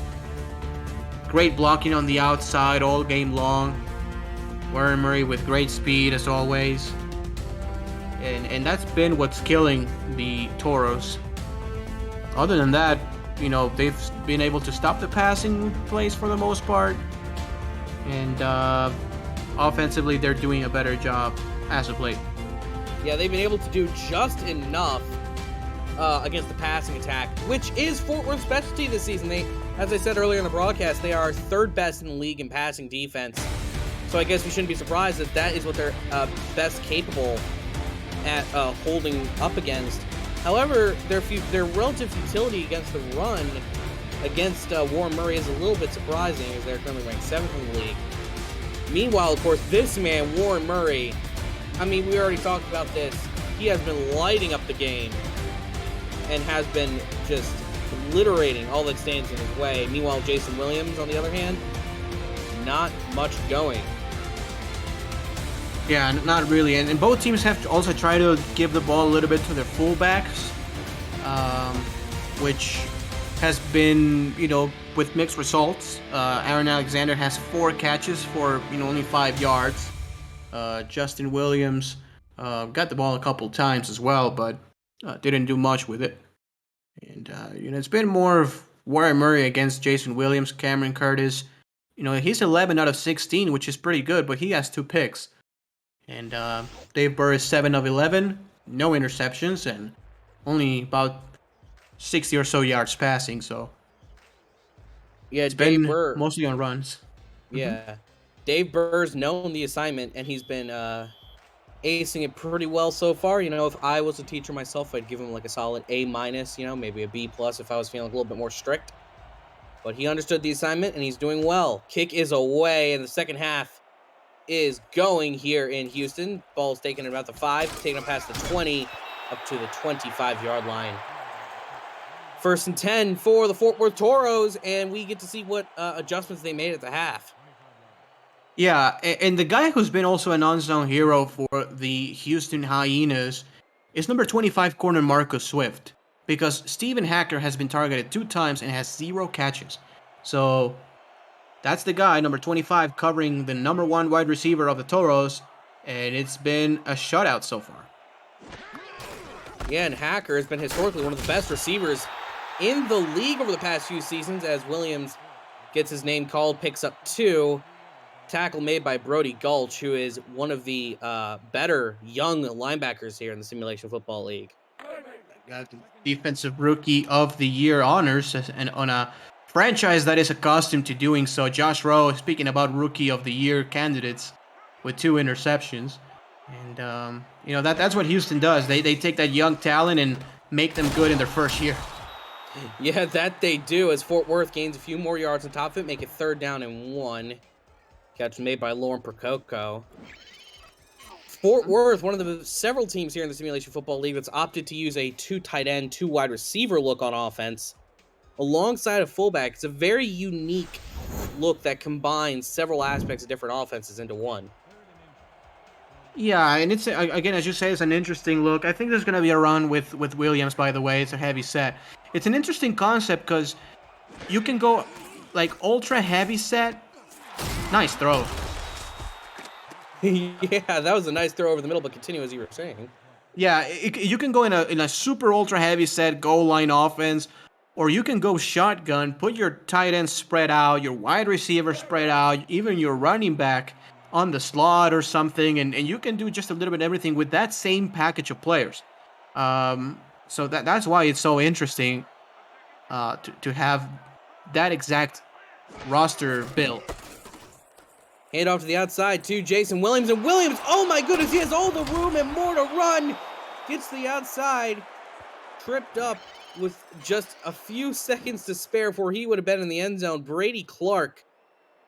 Great blocking on the outside all game long. Warren Murray with great speed as always. And that's been what's killing the Toros. Other than that, they've been able to stop the passing plays for the most part. And offensively, they're doing a better job as of late. Yeah, they've been able to do just enough against the passing attack, which is Fort Worth's specialty this season. They, as I said earlier in the broadcast, they are third best in the league in passing defense. So I guess we shouldn't be surprised that that is what they're best capable at holding up against. However, their relative futility against the run against Warren Murray is a little bit surprising, as they're currently ranked 7th in the league. Meanwhile, of course, this man, Warren Murray, I mean, we already talked about this. He has been lighting up the game and has been just obliterating all that stands in his way. Meanwhile, Jason Williams, on the other hand, not much going. Yeah, not really. And both teams have to also try to give the ball a little bit to their fullbacks, which has been, with mixed results. Aaron Alexander has 4 catches for, only 5 yards. Justin Williams got the ball a couple times as well, but didn't do much with it. And, it's been more of Warren Murray against Jason Williams, Cameron Curtis. He's 11 out of 16, which is pretty good, but he has 2 picks. And Dave Burr is 7 of 11, no interceptions, and only about 60 or so yards passing. So yeah, it's Dave been Burr, mostly on runs. Yeah, Dave Burr's known the assignment, and he's been acing it pretty well so far. If I was a teacher myself, I'd give him like a solid A-, maybe a B+ if I was feeling a little bit more strict. But he understood the assignment, and he's doing well. Kick is away, and the second half is going here in Houston. Ball's taken at about the 5, taken up past the 20, up to the 25-yard line. 1st and 10 for the Fort Worth Toros, and we get to see what adjustments they made at the half. Yeah, and the guy who's been also an unsung hero for the Houston Hyenas is number 25 corner Marcus Swift, because Steven Hacker has been targeted 2 times and has 0 catches. So that's the guy, number 25, covering the number 1 wide receiver of the Toros, and it's been a shutout so far. Yeah, and Hacker has been historically one of the best receivers in the league over the past few seasons, as Williams gets his name called, picks up 2. Tackle made by Brody Gulch, who is one of the better young linebackers here in the Simulation Football League. Got the Defensive Rookie of the Year honors, and on a franchise that is accustomed to doing so. Josh Rowe, speaking about Rookie of the Year candidates, with 2 interceptions. And, that's what Houston does. They take that young talent and make them good in their first year. Yeah, that they do, as Fort Worth gains a few more yards on top of it, make it 3rd down and 1. Catch made by Lauren Prococo. Fort Worth, one of the several teams here in the Simulation Football League that's opted to use a 2 tight end, 2 wide receiver look on offense alongside a fullback. It's a very unique look that combines several aspects of different offenses into one. Yeah, and it's, again, as you say, it's an interesting look. I think there's going to be a run with Williams, by the way. It's a heavy set. It's an interesting concept because you can go like ultra heavy set. Nice throw. Yeah, that was a nice throw over the middle, but continue as you were saying. Yeah, you can go in a super ultra heavy set goal line offense, or you can go shotgun, put your tight end spread out, your wide receiver spread out, even your running back on the slot or something, and you can do just a little bit of everything with that same package of players. So that's why it's so interesting to have that exact roster built. Hand off to the outside to Jason Williams, and Williams, oh my goodness, he has all the room and more to run. Gets to the outside, tripped up with just a few seconds to spare before he would have been in the end zone. Brady Clark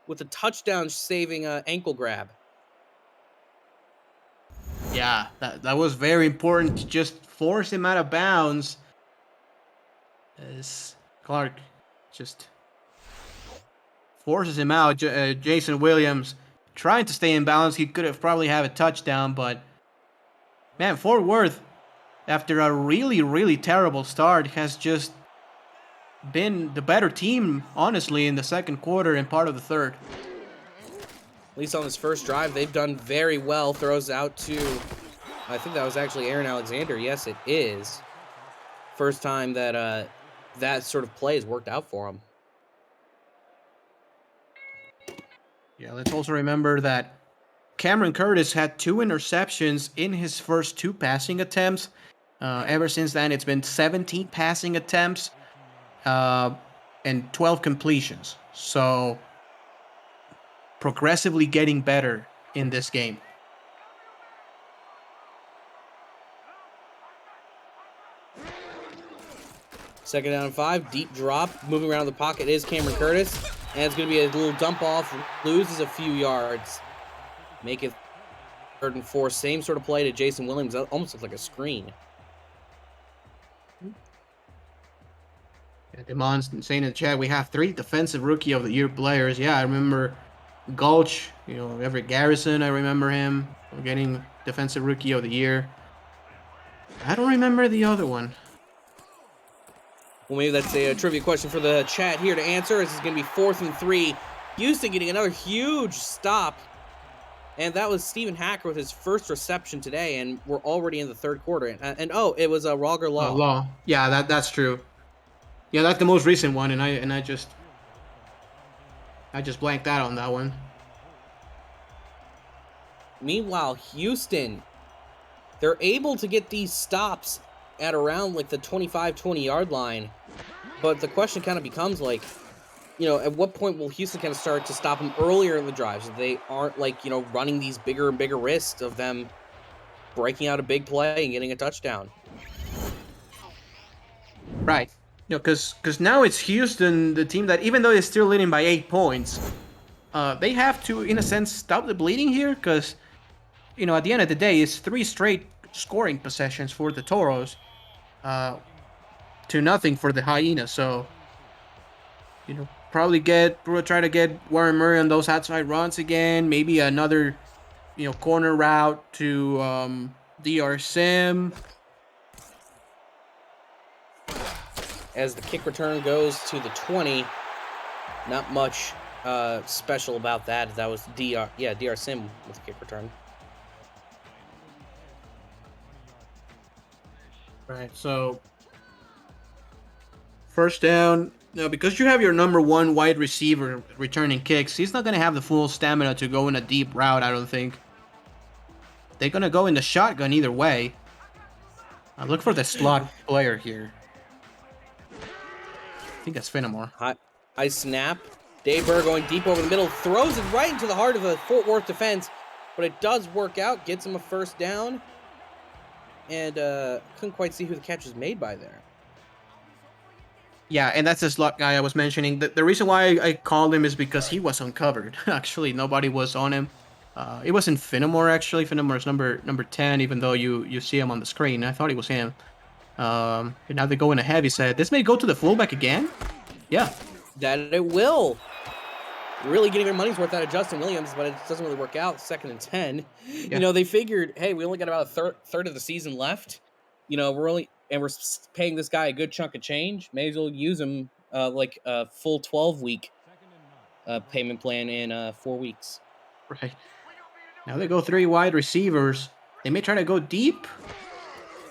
with a touchdown-saving ankle grab. Yeah, that was very important to just force him out of bounds. As Clark just forces him out. Jason Williams trying to stay in balance. He could have probably had a touchdown, but man, Fort Worth, after a really, really terrible start, has just been the better team, honestly, in the second quarter and part of the third. At least on this first drive, they've done very well. Throws out to, I think that was actually Aaron Alexander. Yes, it is. First time that that sort of play has worked out for him. Yeah, let's also remember that Cameron Curtis had 2 interceptions in his first 2 passing attempts. Ever since then, it's been 17 passing attempts and 12 completions. So progressively getting better in this game. Second down and 5, deep drop, moving around the pocket is Cameron Curtis, and it's going to be a little dump off, loses a few yards, make it 3rd and 4, same sort of play to Jason Williams, that almost looks like a screen. Yeah, Demon's saying in the chat, we have 3 defensive rookie of the year players. Yeah, I remember Gulch, Everett Garrison, I remember him getting defensive rookie of the year. I don't remember the other one. Well, maybe that's a trivia question for the chat here to answer. This is going to be 4th and 3. Houston getting another huge stop. And that was Stephen Hacker with his first reception today, and we're already in the 3rd quarter. And it was Roger Law. Law. Yeah, that's true. Yeah, that's the most recent one, and I just blanked out on that one. Meanwhile, Houston, they're able to get these stops at around like the 25-20 yard line. But the question kind of becomes like, at what point will Houston kind of start to stop them earlier in the drives? So they aren't like, running these bigger and bigger risks of them breaking out a big play and getting a touchdown. Right. Because now it's Houston, the team that, even though they're still leading by 8 points, they have to, in a sense, stop the bleeding here. Because, at the end of the day, it's 3 straight scoring possessions for the Toros, 2-0 for the Hyenas. So, probably try to get Warren Murray on those outside runs again. Maybe another, corner route to DR Sim. As the kick return goes to the 20, not much special about that. That was DR Sim with the kick return. Right, so first down. Because you have your number 1 wide receiver returning kicks, he's not going to have the full stamina to go in a deep route, I don't think. They're going to go in the shotgun either way. Look for the slot player here. I think that's Fenimore. High snap. Dave Burr going deep over the middle, throws it right into the heart of the Fort Worth defense, but it does work out, gets him a first down, and couldn't quite see who the catch was made by there. Yeah, and that's the slot guy I was mentioning. The reason why I called him is because he was uncovered. Actually, nobody was on him. It wasn't Fenimore, actually. Fenimore's number 10, even though you see him on the screen. I thought it was him. And now they go in a heavy set. This may go to the fullback again? Yeah. That it will. Really getting their money's worth out of Justin Williams, but it doesn't really work out. 2nd and 10. Yeah. They figured, hey, we only got about a third of the season left. We're paying this guy a good chunk of change. May as well use him like a full 12-week payment plan in 4 weeks. Right. Now they go 3 wide receivers. They may try to go deep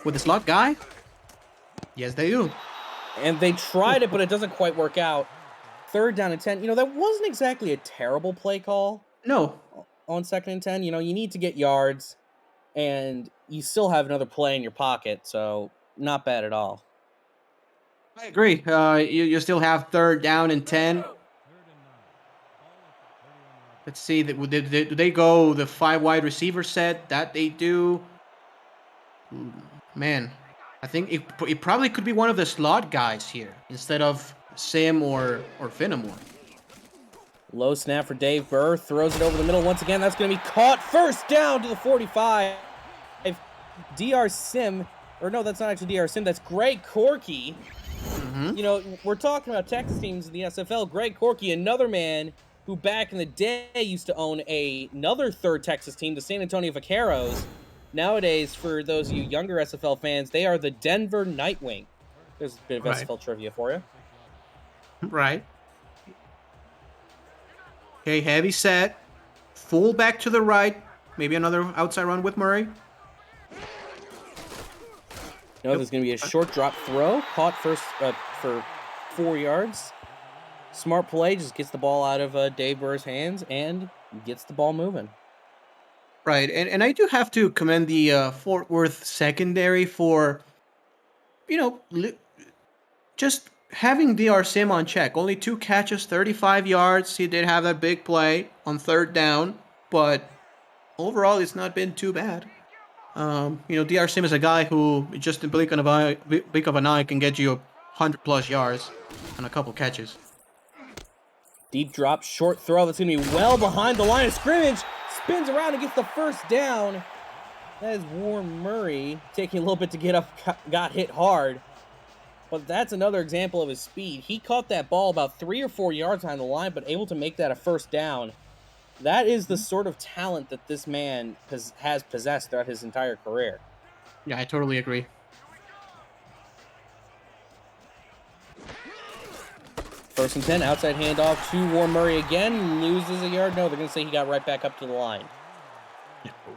with the slot guy. Yes, they do. And they tried it, but it doesn't quite work out. 3rd down and 10. That wasn't exactly a terrible play call. No. On 2nd and 10. You need to get yards, and you still have another play in your pocket, so not bad at all. I agree. You still have 3rd down and 10. Let's see. Do they go the 5 wide receiver set? That they do. Man, I think it probably could be one of the slot guys here instead of Sim or Fenimore. Low snap for Dave Burr. Throws it over the middle once again. That's going to be caught. First down to the 45. DR Sim. Or no, that's not actually DR Sim. That's Greg Corky. Mm-hmm. We're talking about Texas teams in the SFL. Greg Corky, another man who back in the day used to own another 3rd Texas team, the San Antonio Vaqueros. Nowadays, for those of you younger SFL fans, they are the Denver Nightwing. There's a bit of SFL trivia for you. Right. Okay, heavy set. Full back to the right. Maybe another outside run with Murray. There's going to be a short drop throw. Caught first for 4 yards. Smart play. Just gets the ball out of Dave Burr's hands and gets the ball moving. Right, and I do have to commend the Fort Worth secondary for, you know, just having DR Sim on check. Only 2 catches, 35 yards. He did have that big play on 3rd down, but overall, it's not been too bad. DR Sim is a guy who just in blink of an eye can get you 100+ yards and a couple catches. Deep drop, short throw. That's going to be well behind the line of scrimmage. Spins around and gets the first down. That is Warren Murray taking a little bit to get up, got hit hard. But that's another example of his speed. He caught that ball about 3 or 4 yards behind the line, but able to make that a first down. That is the sort of talent that this man has possessed throughout his entire career. Yeah, I totally agree. First and 10, outside handoff to Warren Murray again. Loses a yard. No, they're going to say he got right back up to the line.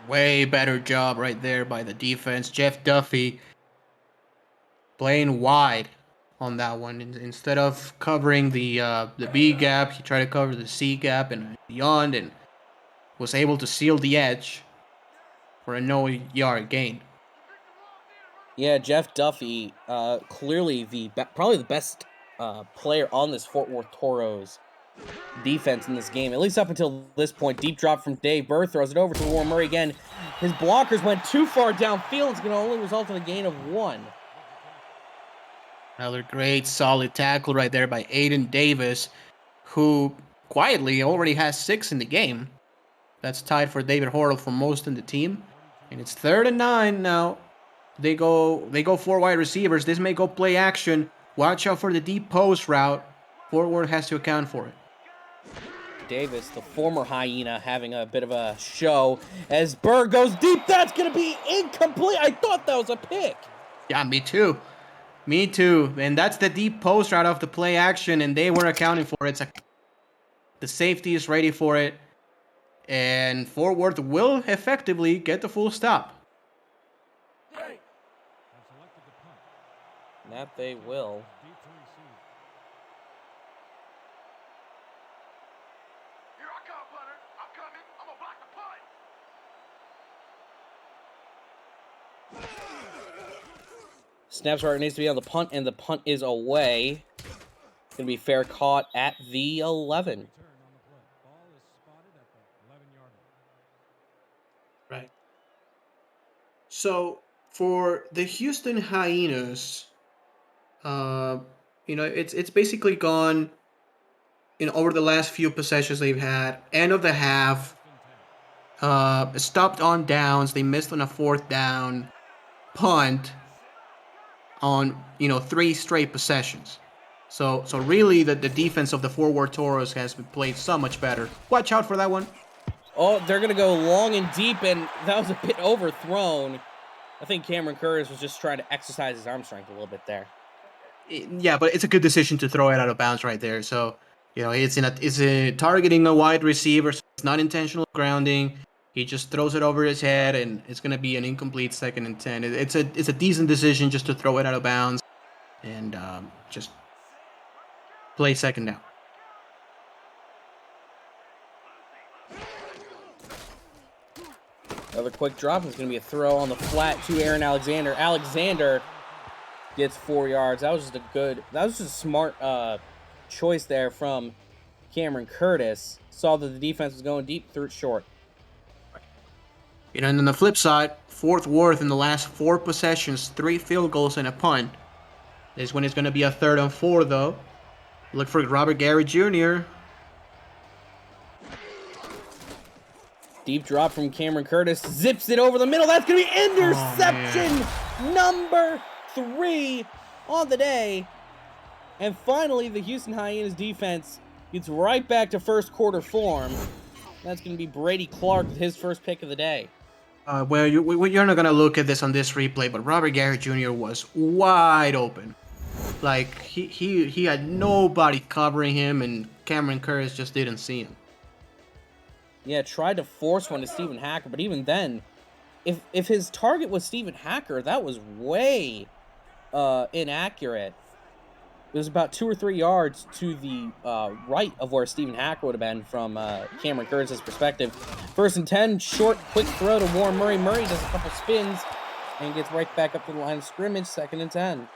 Way better job right there by the defense. Jeff Duffy playing wide on that one. Instead of covering the B gap, he tried to cover the C gap and beyond, and was able to seal the edge for a no-yard gain. Yeah, Jeff Duffy, clearly probably the best player on this Fort Worth Toros defense in this game, at least up until this point. Deep drop from Dave Burr, throws it over to Warren Murray again. His blockers went too far downfield. It's going to only result in a gain of 1. Another great solid tackle right there by Aiden Davis, who quietly already has 6 in the game. That's tied for David Horrell for most in the team. And it's 3rd and 9 now. They go 4 wide receivers. This may go play action. Watch out for the deep post route. Fort Worth has to account for it. Davis, the former Hyena, having a bit of a show as Burr goes deep. That's going to be incomplete. I thought that was a pick. Yeah, me too. Me too. And that's the deep post route of the play action, and they were accounting for it. The safety is ready for it, and Fort Worth will effectively get the full stop. That they will. Here I come, punter. I'm coming. I'm gonna block the punt. Snaps where it needs to be on the punt, and the punt is away. It's going to be fair caught at the 11. Right. So for the Houston Hyenas, it's basically gone. Over the last few possessions they've had, end of the half, stopped on downs. They missed on a 4th down, punt on 3 straight possessions. So really the defense of the Fort Worth Toros has been played so much better. Watch out for that one. Oh, they're going to go long and deep, and that was a bit overthrown. I think Cameron Curtis was just trying to exercise his arm strength a little bit there. Yeah, but it's a good decision to throw it out of bounds right there. So, it's targeting a wide receiver, so it's not intentional grounding. He just throws it over his head, and it's going to be an incomplete 2nd and 10. It's a decent decision just to throw it out of bounds and just play 2nd down. Another quick drop is going to be a throw on the flat to Aaron Alexander. Alexander gets 4 yards. That was just a smart choice there from Cameron Curtis. Saw that the defense was going deep, threw it short. And on the flip side, Fort Worth in the last 4 possessions, 3 field goals and a punt. This one is going to be a 3rd and 4, though. Look for Robert Gary Jr. Deep drop from Cameron Curtis. Zips it over the middle. That's going to be interception number 3 on the day. And finally, the Houston Hyenas defense gets right back to first quarter form. That's going to be Brady Clark with his first pick of the day. You're not going to look at this on this replay, but Robert Garrett Jr. was wide open. Like, he had nobody covering him, and Cameron Curtis just didn't see him. Yeah, tried to force one to Stephen Hacker, but even then, if his target was Stephen Hacker, that was way inaccurate. It was about 2 or 3 yards to the right of where Stephen Hacker would have been from Cameron Curtis's perspective. 1st and 10, short, quick throw to Warren Murray. Murray does a couple spins and gets right back up to the line of scrimmage. 2nd and 10.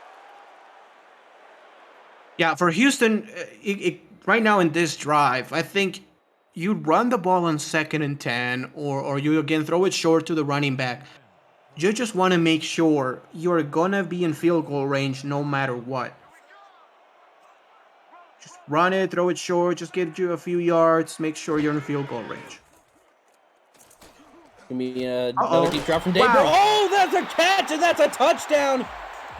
Yeah, for Houston, right now in this drive, I think you run the ball on 2nd and 10, or you again throw it short to the running back. You just want to make sure you're gonna be in field goal range no matter what. Just run it, throw it short, just get you a few yards, make sure you're in field goal range. Gonna be another deep drop from Dave. Wow. Oh, that's a catch and that's a touchdown.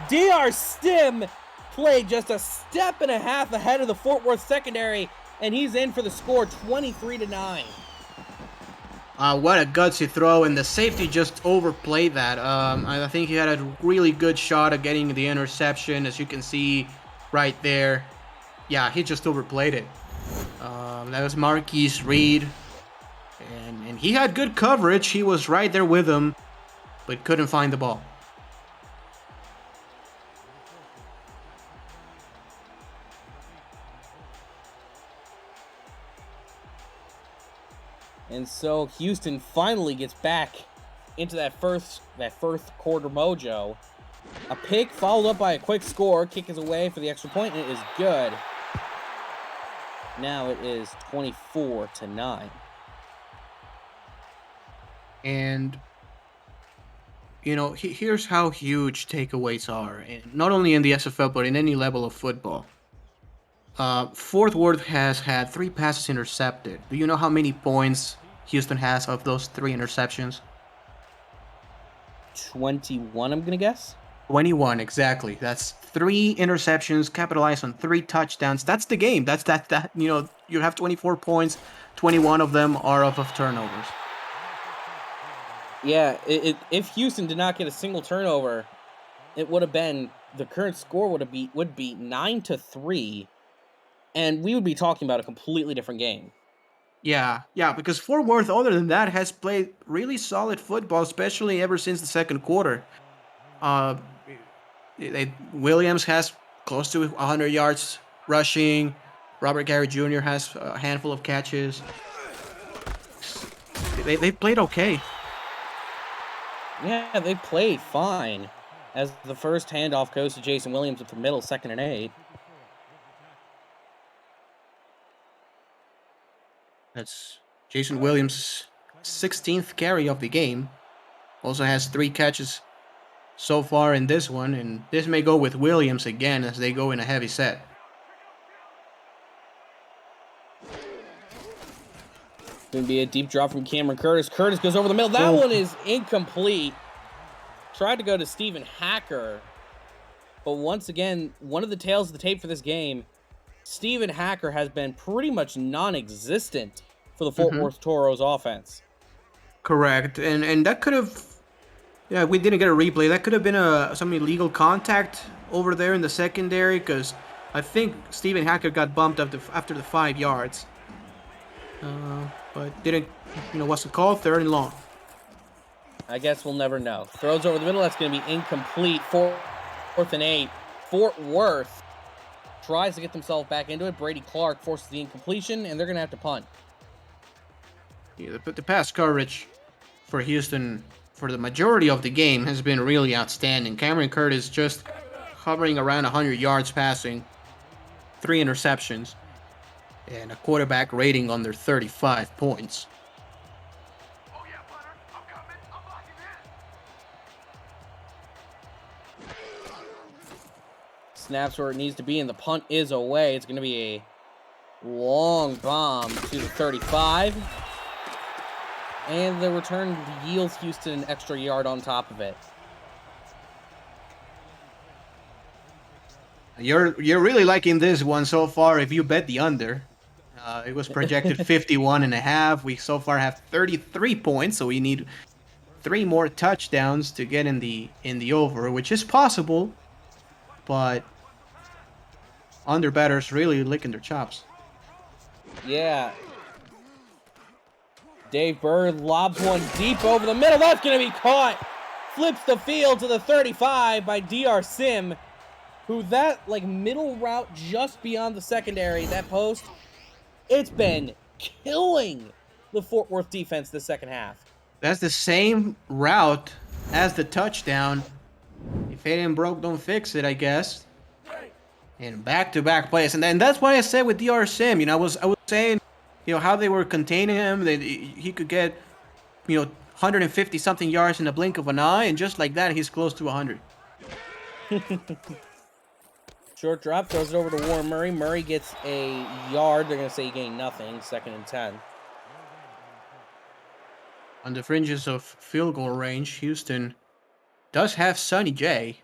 DR Sim played just a step and a half ahead of the Fort Worth secondary, and he's in for the score, 23-9. What a gutsy throw, and the safety just overplayed that. I think he had a really good shot at getting the interception, as you can see right there. Yeah, he just overplayed it. That was Marquise Reed, and he had good coverage. He was right there with him, but couldn't find the ball. And so Houston finally gets back into that first quarter mojo. A pick followed up by a quick score. Kick is away for the extra point, and it is good. Now it is 24-9. And you know, here's how huge takeaways are, and not only in the SFL but in any level of football. Fort Worth has had 3 passes intercepted. Do you know how many points Houston has of those 3 interceptions? 21, I'm gonna guess. 21, exactly. That's 3 interceptions, capitalized on 3 touchdowns. That's the game. That's that. You know, you have 24 points. 21 of them are off of turnovers. Yeah, if Houston did not get a single turnover, it would have been, the current score would be 9-3, and we would be talking about a completely different game. Yeah, because Fort Worth, other than that, has played really solid football, especially ever since the second quarter. Williams has close to 100 yards rushing. Robert Gary Jr. has a handful of catches. They played okay. Yeah, they played fine. As the first handoff goes to Jason Williams with the middle, 2nd and 8. That's Jason Williams' 16th carry of the game. Also has 3 catches so far in this one, and this may go with Williams again as they go in a heavy set. Going to be a deep drop from Cameron Curtis. Curtis goes over the middle. That one is incomplete. Tried to go to Stephen Hacker, but once again, one of the tails of the tape for this game, Stephen Hacker has been pretty much non-existent for the Fort Worth Toros offense. Correct, and that could have, yeah, we didn't get a replay. That could have been some illegal contact over there in the secondary, because I think Stephen Hacker got bumped after the 5 yards. But didn't, what's the call? 3rd and long. I guess we'll never know. Throws over the middle. That's going to be incomplete. 4th and 8. Fort Worth tries to get themselves back into it. Brady Clark forces the incompletion, and they're going to have to punt. Yeah, the pass coverage for Houston for the majority of the game has been really outstanding. Cameron Curtis just hovering around 100 yards passing, 3 interceptions, and a quarterback rating under 35 points. Oh yeah, punter. I'm coming. I'm locking in. Snaps where it needs to be, and the punt is away. It's going to be a long bomb to the 35. And the return yields Houston an extra yard on top of it. You're really liking this one so far if you bet the under. It was projected 51.5. We so far have 33 points, so we need 3 more touchdowns to get in the over, which is possible, but under bettors really licking their chops. Yeah. Dave Bird lobs one deep over the middle. That's going to be caught. Flips the field to the 35 by DR Sim. who that, like, middle route just beyond the secondary, that post, it's been killing the Fort Worth defense this second half. That's the same route as the touchdown. If it ain't broke, don't fix it, I guess. And back-to-back plays, and then that's why I said with DR Sim, I was saying, how they were containing him. He could get, 150 something yards in the blink of an eye, and just like that, he's close to 100. Short drop, throws it over to Warren Murray. Murray gets a yard. They're going to say he gained nothing. 2nd and 10. On the fringes of field goal range, Houston does have Sonny J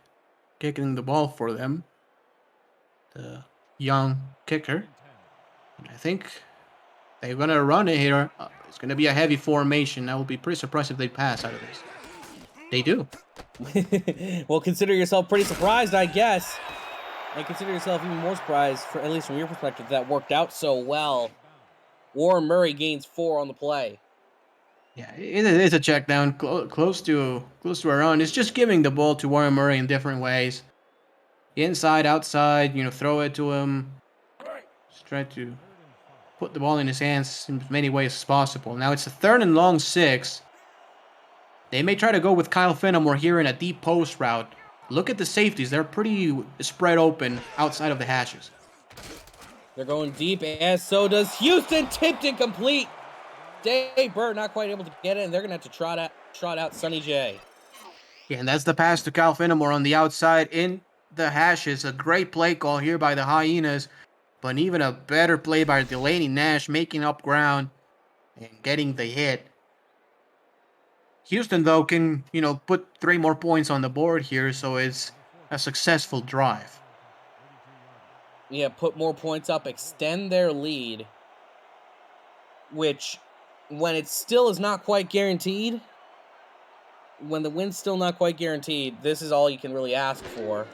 kicking the ball for them, the young kicker. And I think they're going to run it here. It's going to be a heavy formation. I will be pretty surprised if they pass out of this. They do. Well, consider yourself pretty surprised, I guess. And consider yourself even more surprised, at least from your perspective, that worked out so well. Warren Murray gains 4 on the play. Yeah, it is a check down, close to a run. It's just giving the ball to Warren Murray in different ways. Inside, outside, throw it to him. Just try to put the ball in his hands in as many ways as possible. Now it's a 3rd and long 6. They may try to go with Kyle Fenimore here in a deep post route. Look at the safeties. They're pretty spread open outside of the hashes. They're going deep, as so does Houston. Tipped incomplete. Dave Burr not quite able to get it, and they're going to have to trot out Sonny J. Yeah, and that's the pass to Kyle Fenimore on the outside in the hashes. A great play call here by the Hyenas, but even a better play by Delaney Nash, making up ground and getting the hit. Houston, though, can, put 3 more points on the board here, so it's a successful drive. Yeah, put more points up, extend their lead, which, when it still is not quite guaranteed, when the win's still not quite guaranteed, this is all you can really ask for.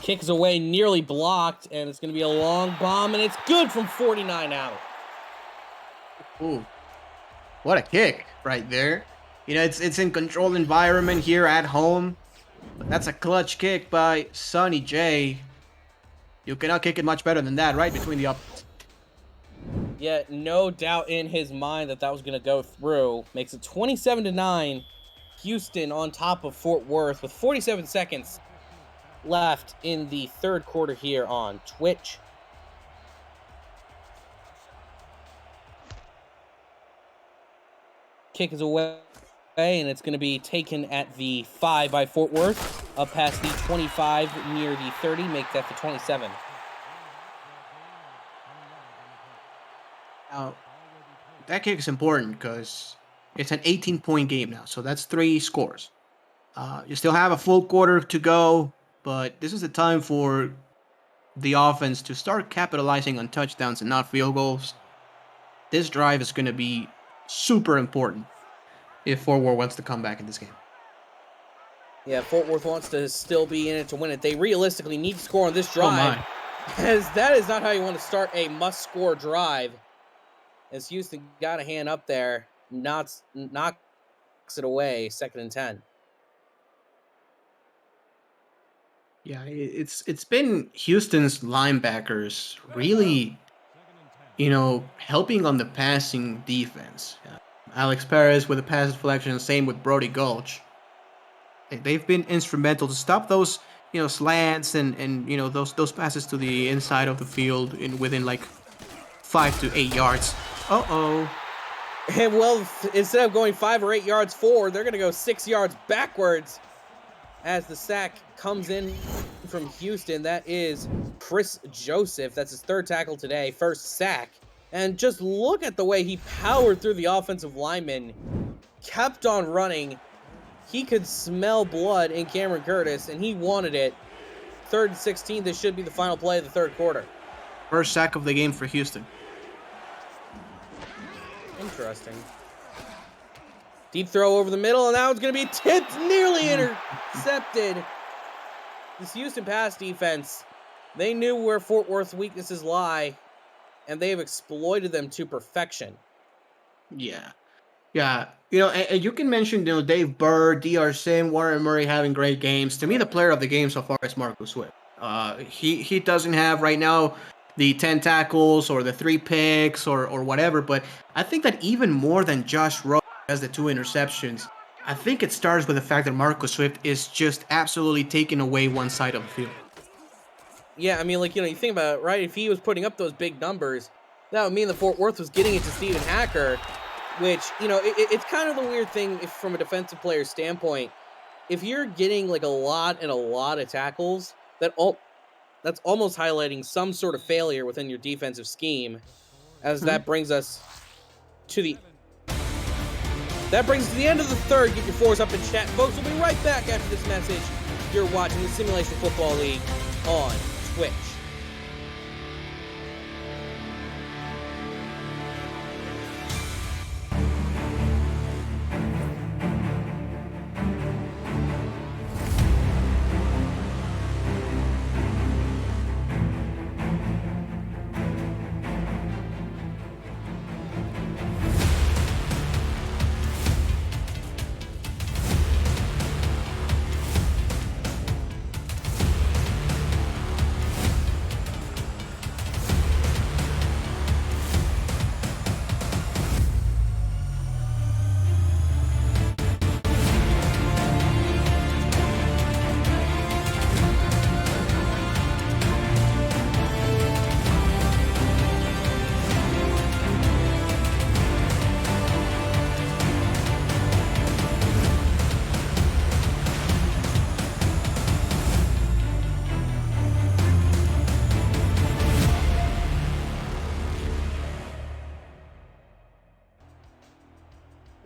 Kicks away, nearly blocked, and it's going to be a long bomb, and it's good from 49 out. Ooh. What a kick right there. It's in controlled environment here at home. But that's a clutch kick by Sonny J. You cannot kick it much better than that, right between the up. Yeah, no doubt in his mind that was going to go through. Makes it 27-9. Houston on top of Fort Worth with 47 seconds left in the 3rd quarter here on Twitch. Kick is away, and it's going to be taken at the 5 by Fort Worth, up past the 25 near the 30, make that the 27. Now, that kick is important because it's an 18-point game now, so that's 3 scores. You still have a full quarter to go, but this is the time for the offense to start capitalizing on touchdowns and not field goals. This drive is going to be super important if Fort Worth wants to come back in this game. Yeah, Fort Worth wants to still be in it to win it. They realistically need to score on this drive, as that is not how you want to start a must-score drive. As Houston got a hand up there, knocks it away, 2nd and 10. Yeah, it's been Houston's linebackers really, helping on the passing defense. Alex Perez with a pass deflection, same with Brody Gulch. They've been instrumental to stop those, slants and those passes to the inside of the field within like 5 to 8 yards. Uh-oh. And well, instead of going 5 or 8 yards forward, they're going to go 6 yards backwards as the sack comes in from Houston. That is Chris Joseph. That's his 3rd tackle today, 1st sack. And just look at the way he powered through the offensive lineman, kept on running. He could smell blood in Cameron Curtis, and he wanted it. 3rd and 16, this should be the final play of the 3rd quarter. 1st sack of the game for Houston. Interesting. Deep throw over the middle, and now it's going to be tipped, nearly intercepted. This Houston pass defense, they knew where Fort Worth's weaknesses lie, and they have exploited them to perfection. Yeah. Yeah, and you can mention, Dave Burr, D.R. Sim, Warren Murray having great games. To me, the player of the game so far is Marcus Swift. He doesn't have right now the 10 tackles or the 3 picks or whatever, but I think that even more than Josh Rowe has the 2 interceptions, I think it starts with the fact that Marcus Swift is just absolutely taking away one side of the field. Yeah, I mean, like, you think about it, right? If he was putting up those big numbers, that would mean that Fort Worth was getting it to Stephen Hacker, which, it's kind of the weird thing if, from a defensive player's standpoint. If you're getting like a lot and a lot of tackles, that's almost highlighting some sort of failure within your defensive scheme. As that brings us to the end of the third. Get your fours up in chat, folks. We'll be right back after this message. You're watching the Simulation Football League on Twitch.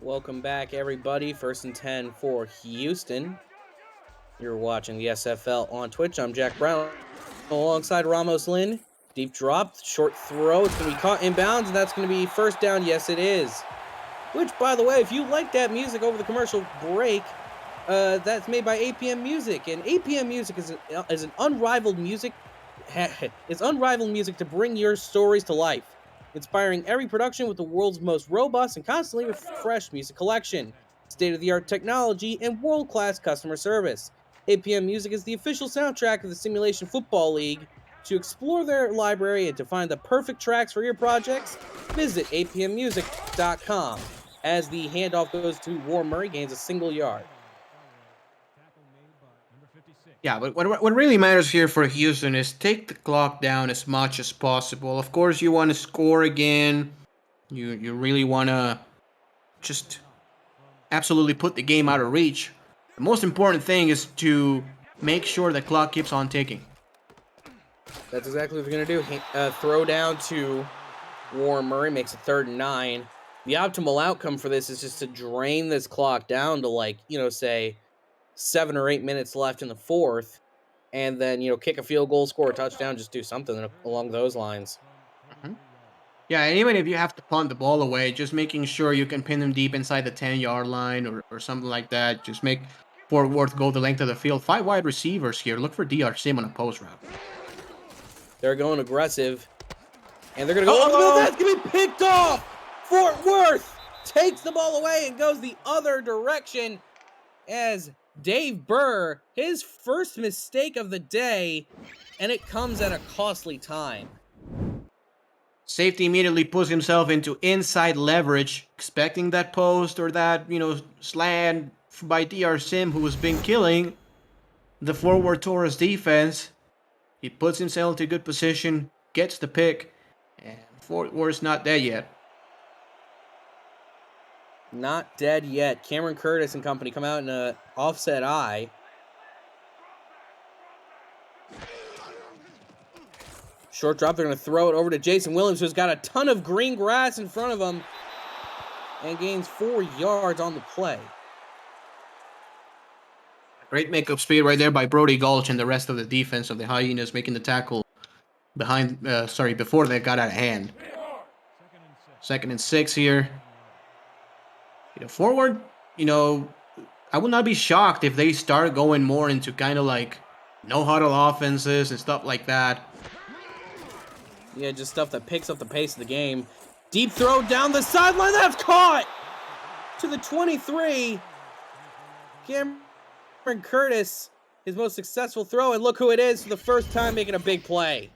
Welcome back, everybody. 1st and 10 for Houston. You're watching the SFL on Twitch. I'm Jack Brown alongside Ramos Lynn. Deep drop, short throw. It's going to be caught inbounds, and that's going to be first down. Yes, it is. Which, by the way, if you like that music over the commercial break, that's made by APM Music. And APM Music is an unrivaled music. It's unrivaled music to bring your stories to life, inspiring every production with the world's most robust and constantly refreshed music collection, state-of-the-art technology, and world-class customer service. APM Music is the official soundtrack of the Simulation Football League. To explore their library and to find the perfect tracks for your projects, visit apmmusic.com. As the handoff goes to Warren Murray, gains a single yard. Yeah, but what really matters here for Houston is take the clock down as much as possible. Of course, you want to score again. You really want to just absolutely put the game out of reach. The most important thing is to make sure the clock keeps on ticking. That's exactly what they're going to do. Throw down to Warren Murray, makes it 3rd and 9. The optimal outcome for this is just to drain this clock down to say 7 or 8 minutes left in the 4th, and then, kick a field goal, score a touchdown, just do something along those lines. Mm-hmm. Yeah, and even if you have to punt the ball away, just making sure you can pin them deep inside the 10-yard line or something like that. Just make Fort Worth go the length of the field. 5 wide receivers here. Look for D.R. Sim on a post route. They're going aggressive, and they're going to go over the middle. That's going to be picked off. Fort Worth takes the ball away and goes the other direction as Dave Burr, his first mistake of the day, and it comes at a costly time. Safety immediately puts himself into inside leverage, expecting that post or that, slant by D.R. Sim, who has been killing the Fort Worth Taurus defense. He puts himself into good position, gets the pick, and Fort Worth's not dead yet. Not dead yet. Cameron Curtis and company come out in an offset eye. Short drop. They're going to throw it over to Jason Williams, who's got a ton of green grass in front of him and gains 4 yards on the play. Great makeup speed right there by Brody Gulch and the rest of the defense of the Hyenas, making the tackle before they got out of hand. 2nd and 6 here. Forward, I would not be shocked if they start going more into kind of like no huddle offenses and stuff like that. Yeah, just stuff that picks up the pace of the game. Deep throw down the sideline. That's caught. to the 23. Cameron Curtis, his most successful throw, and look who it is for the first time making a big play.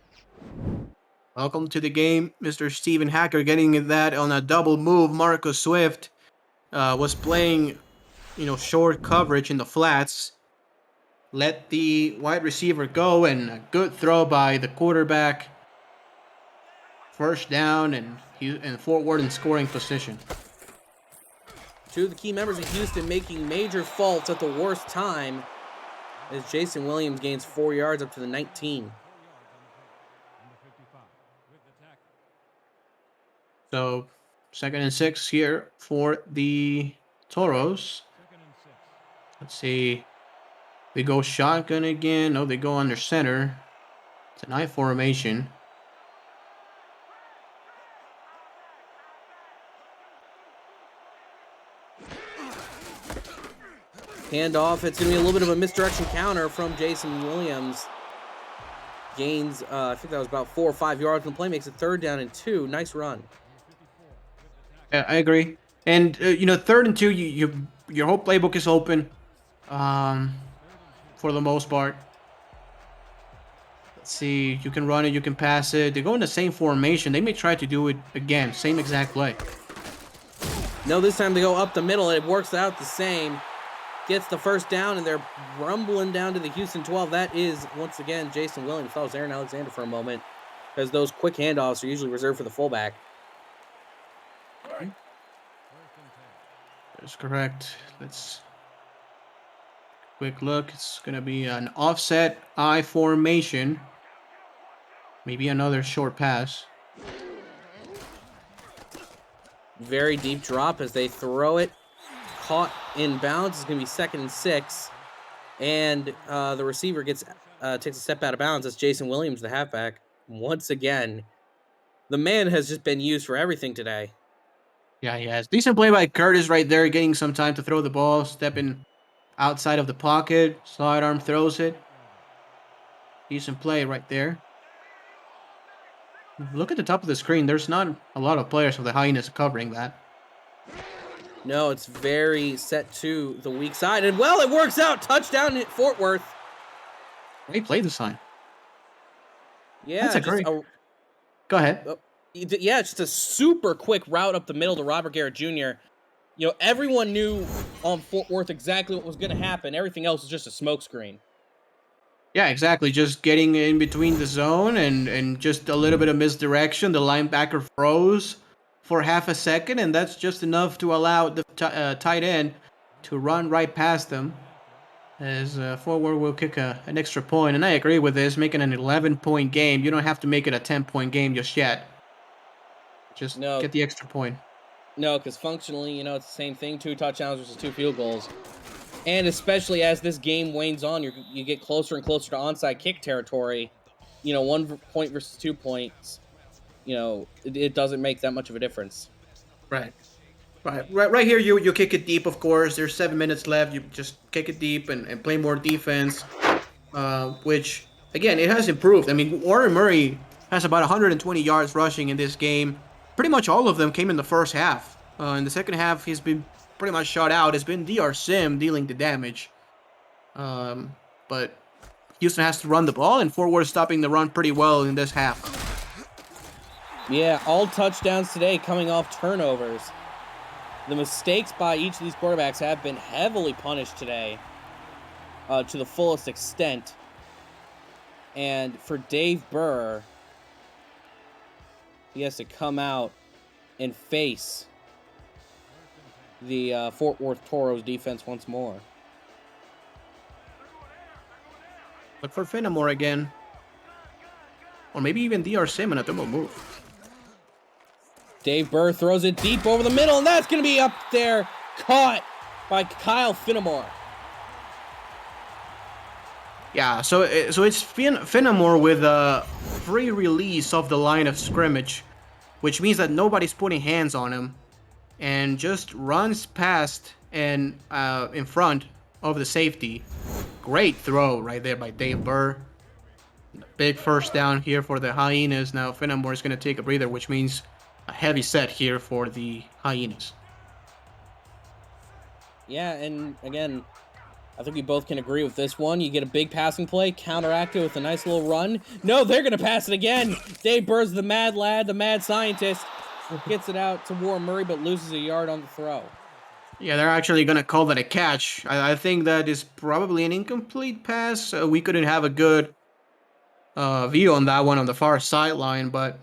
Welcome to the game, Mr. Steven Hacker, getting that on a double move. Marcus Swift was playing, short coverage in the flats. Let the wide receiver go, and a good throw by the quarterback. First down, and Fort Worth in scoring position. Two of the key members of Houston making major faults at the worst time as Jason Williams gains 4 yards up to the 19. So, 2nd and 6 here for the Toros. Let's see. They go shotgun again. No, they go under center. It's an I formation. Handoff. It's going to be a little bit of a misdirection counter from Jason Williams. Gains, I think that was about 4 or 5 yards. And the play makes it 3rd down and 2. Nice run. Yeah, I agree. And 3rd and 2, your whole playbook is open, for the most part. Let's see. You can run it. You can pass it. They go in the same formation. They may try to do it again. Same exact play. No, this time they go up the middle. It works out the same. Gets the first down, and they're rumbling down to the Houston 12. That is, once again, Jason Williams. I thought it was Aaron Alexander for a moment, because those quick handoffs are usually reserved for the fullback. That's correct. Let's quick look. It's going to be an offset I formation. Maybe another short pass. Very deep drop as they throw it. Caught in bounds. It's going to be 2nd and 6. And the receiver takes a step out of bounds. That's Jason Williams, the halfback. Once again, the man has just been used for everything today. Yeah, he has. Decent play by Curtis right there, getting some time to throw the ball, stepping outside of the pocket, sidearm throws it. Decent play right there. Look at the top of the screen. There's not a lot of players for the Hyenas covering that. No, it's very set to the weak side. And, well, it works out. Touchdown at Fort Worth. He played the sign. Yeah. That's a great... Go ahead. Yeah, it's just a super quick route up the middle to Robert Garrett Jr. Everyone knew on Fort Worth exactly what was going to happen. Everything else was just a smokescreen. Yeah, exactly. Just getting in between the zone and just a little bit of misdirection. The linebacker froze for half a second, and that's just enough to allow the tight end to run right past them. As Fort Worth will kick an extra point. And I agree with this, making an 11-point game. You don't have to make it a 10-point game just yet. Just get the extra point. No, because functionally, it's the same thing. 2 touchdowns versus 2 field goals. And especially as this game wanes on, you get closer and closer to onside kick territory. 1 point versus 2 points. It doesn't make that much of a difference. Right here, you kick it deep, of course. There's 7 minutes left. You just kick it deep and play more defense, which, again, it has improved. I mean, Warren Murray has about 120 yards rushing in this game. Pretty much all of them came in the first half. In the second half, he's been pretty much shut out. It's been DR Sim dealing the damage. But Houston has to run the ball, and Fort Worth stopping the run pretty well in this half. Yeah, all touchdowns today coming off turnovers. The mistakes by each of these quarterbacks have been heavily punished today to the fullest extent. And for Dave Burr, he has to come out and face the Fort Worth Toros defense once more. Look for Finamore again. Or maybe even DR Sim and a double move. Dave Burr throws it deep over the middle, and that's going to be up there, caught by Kyle Finamore. Yeah, so it's Finamore with a free release of the line of scrimmage, which means that nobody's putting hands on him, and just runs past and in front of the safety. Great throw right there by Dave Burr. Big first down here for the Hyenas. Now Finamore is going to take a breather, which means a heavy set here for the Hyenas. Yeah, and again, I think we both can agree with this one. You get a big passing play, counteract it with a nice little run. No, they're going to pass it again. Dave Burr's the mad lad, the mad scientist. Gets it out to Warren Murray, but loses a yard on the throw. Yeah, they're actually going to call that a catch. I think that is probably an incomplete pass. We couldn't have a good view on that one on the far sideline, but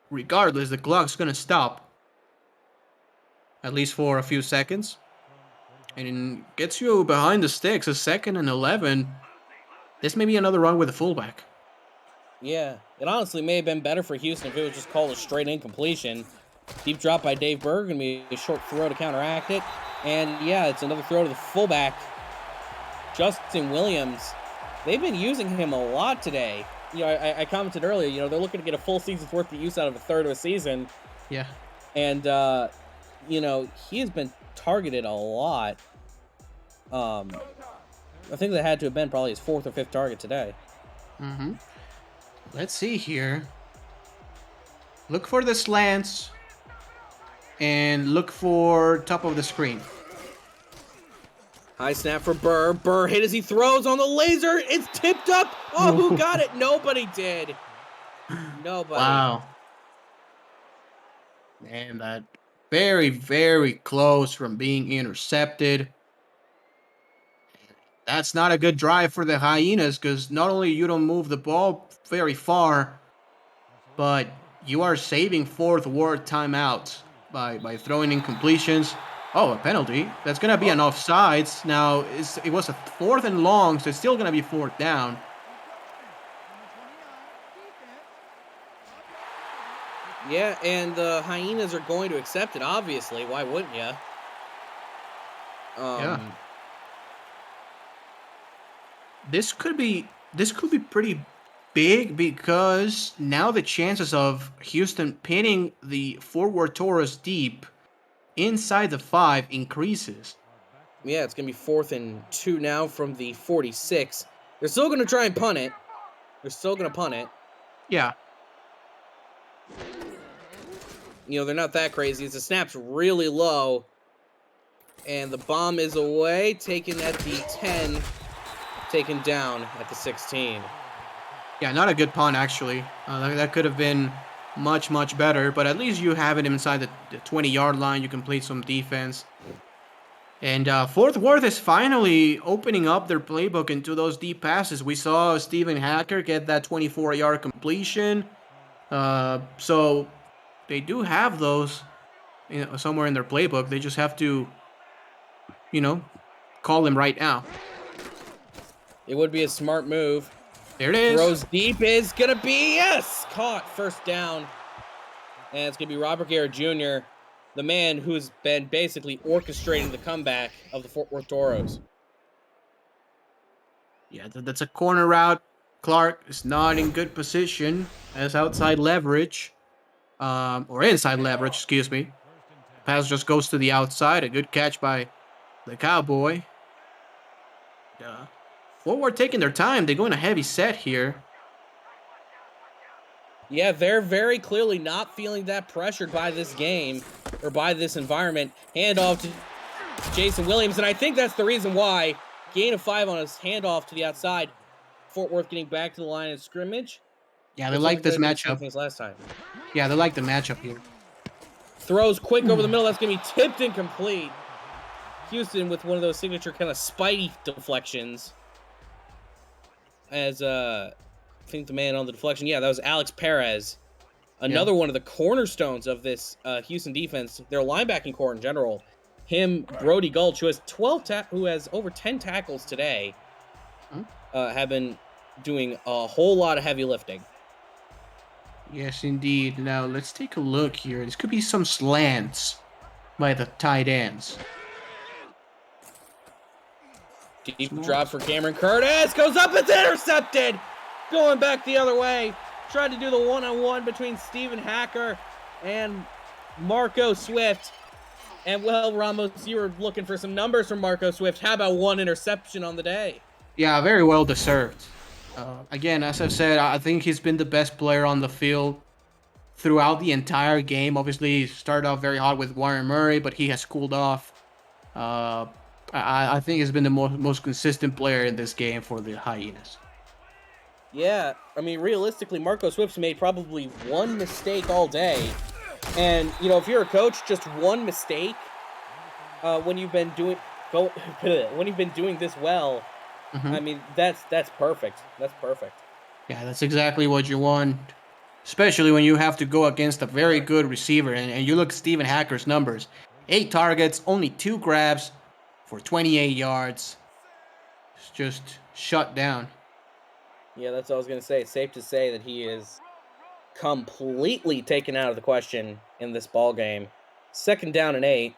regardless, the clock's going to stop, at least for a few seconds. And it gets you behind the sticks, a 2nd and 11. This may be another run with the fullback. Yeah, it honestly may have been better for Houston if it was just called a straight incompletion. Deep drop by Dave Berg, gonna be a short throw to counteract it. And yeah, it's another throw to the fullback, Justin Williams. They've been using him a lot today. You know, I commented earlier, you know, they're looking to get a full season's worth of use out of a third of a season. Yeah. And, you know, he has been targeted a lot. I think that had to have been probably his 4th or 5th target today. Mm-hmm. Let's see here. Look for the slants and look for top of the screen. High snap for Burr. Burr hit as he throws on the laser. It's tipped up. Oh, who got it? Nobody did. Nobody. Wow. Man, that very, very close from being intercepted. That's not a good drive for the Hyenas because not only you don't move the ball very far, but you are saving 4th ward timeouts by throwing incompletions. Oh, a penalty. That's going to be an offsides. Now, it was a 4th and long, so it's still going to be 4th down. Yeah, and the Hyenas are going to accept it, obviously. Why wouldn't you? Yeah. This could be pretty big because now the chances of Houston pinning the forward Taurus deep inside the 5 increases. Yeah, it's going to be 4th and 2 now from the 46. They're still going to try and punt it. They're still going to punt it. Yeah. You know, they're not that crazy. The snap's really low. And the bomb is away, taken at the 10, taken down at the 16. Yeah, not a good punt, actually. That could have been much, much better, but at least you have it inside the 20-yard line. You can play some defense. And Fort Worth is finally opening up their playbook into those deep passes. We saw Stephen Hacker get that 24-yard completion. So they do have those somewhere in their playbook. They just have to, call them right now. It would be a smart move. There it is. Throws deep is going to be, yes, caught, 1st down. And it's going to be Robert Garrett Jr., the man who's been basically orchestrating the comeback of the Fort Worth Toros. Yeah, that's a corner route. Clark is not in good position as outside leverage. Or inside leverage, excuse me. Pass just goes to the outside. A good catch by the Cowboy. Fort Worth taking their time. They're going a heavy set here. Yeah, they're very clearly not feeling that pressured by this game or by this environment. Handoff to Jason Williams, and I think that's the reason why. Gain of 5 on his handoff to the outside. Fort Worth getting back to the line of scrimmage. Yeah, they like this matchup. Last time. Yeah, they like the matchup here. Throws quick over the middle. That's going to be tipped incomplete. Houston with one of those signature kind of Spidey deflections. As, I think the man on the deflection, yeah, that was Alex Perez. Another one of the cornerstones of this Houston defense. Their linebacking core in general. Him, Brody Gulch, who has over 10 tackles today, have been doing a whole lot of heavy lifting. Yes, indeed. Now, let's take a look here. This could be some slants by the tight ends. Deep drop for Cameron Curtis. Goes up. It's intercepted. Going back the other way. Tried to do the one-on-one between Stephen Hacker and Marco Swift. And, well, Ramos, you were looking for some numbers from Marco Swift. How about 1 interception on the day? Yeah, very well deserved. Again, as I've said, I think he's been the best player on the field throughout the entire game. Obviously, he started off very hot with Warren Murray, but he has cooled off. I think he's been the most consistent player in this game for the Hyenas. Yeah, I mean, realistically, Marco Swift's made probably one mistake all day. And, you know, if you're a coach, just one mistake when you've been doing go when you've been doing this well, Hmm. I mean, that's perfect. That's perfect. Yeah, that's exactly what you want, especially when you have to go against a very good receiver. And you look at Steven Hacker's numbers: 8 targets, only 2 grabs for 28 yards. It's just shut down. Yeah, that's what I was gonna say. It's safe to say that he is completely taken out of the question in this ball game. 2nd down and 8.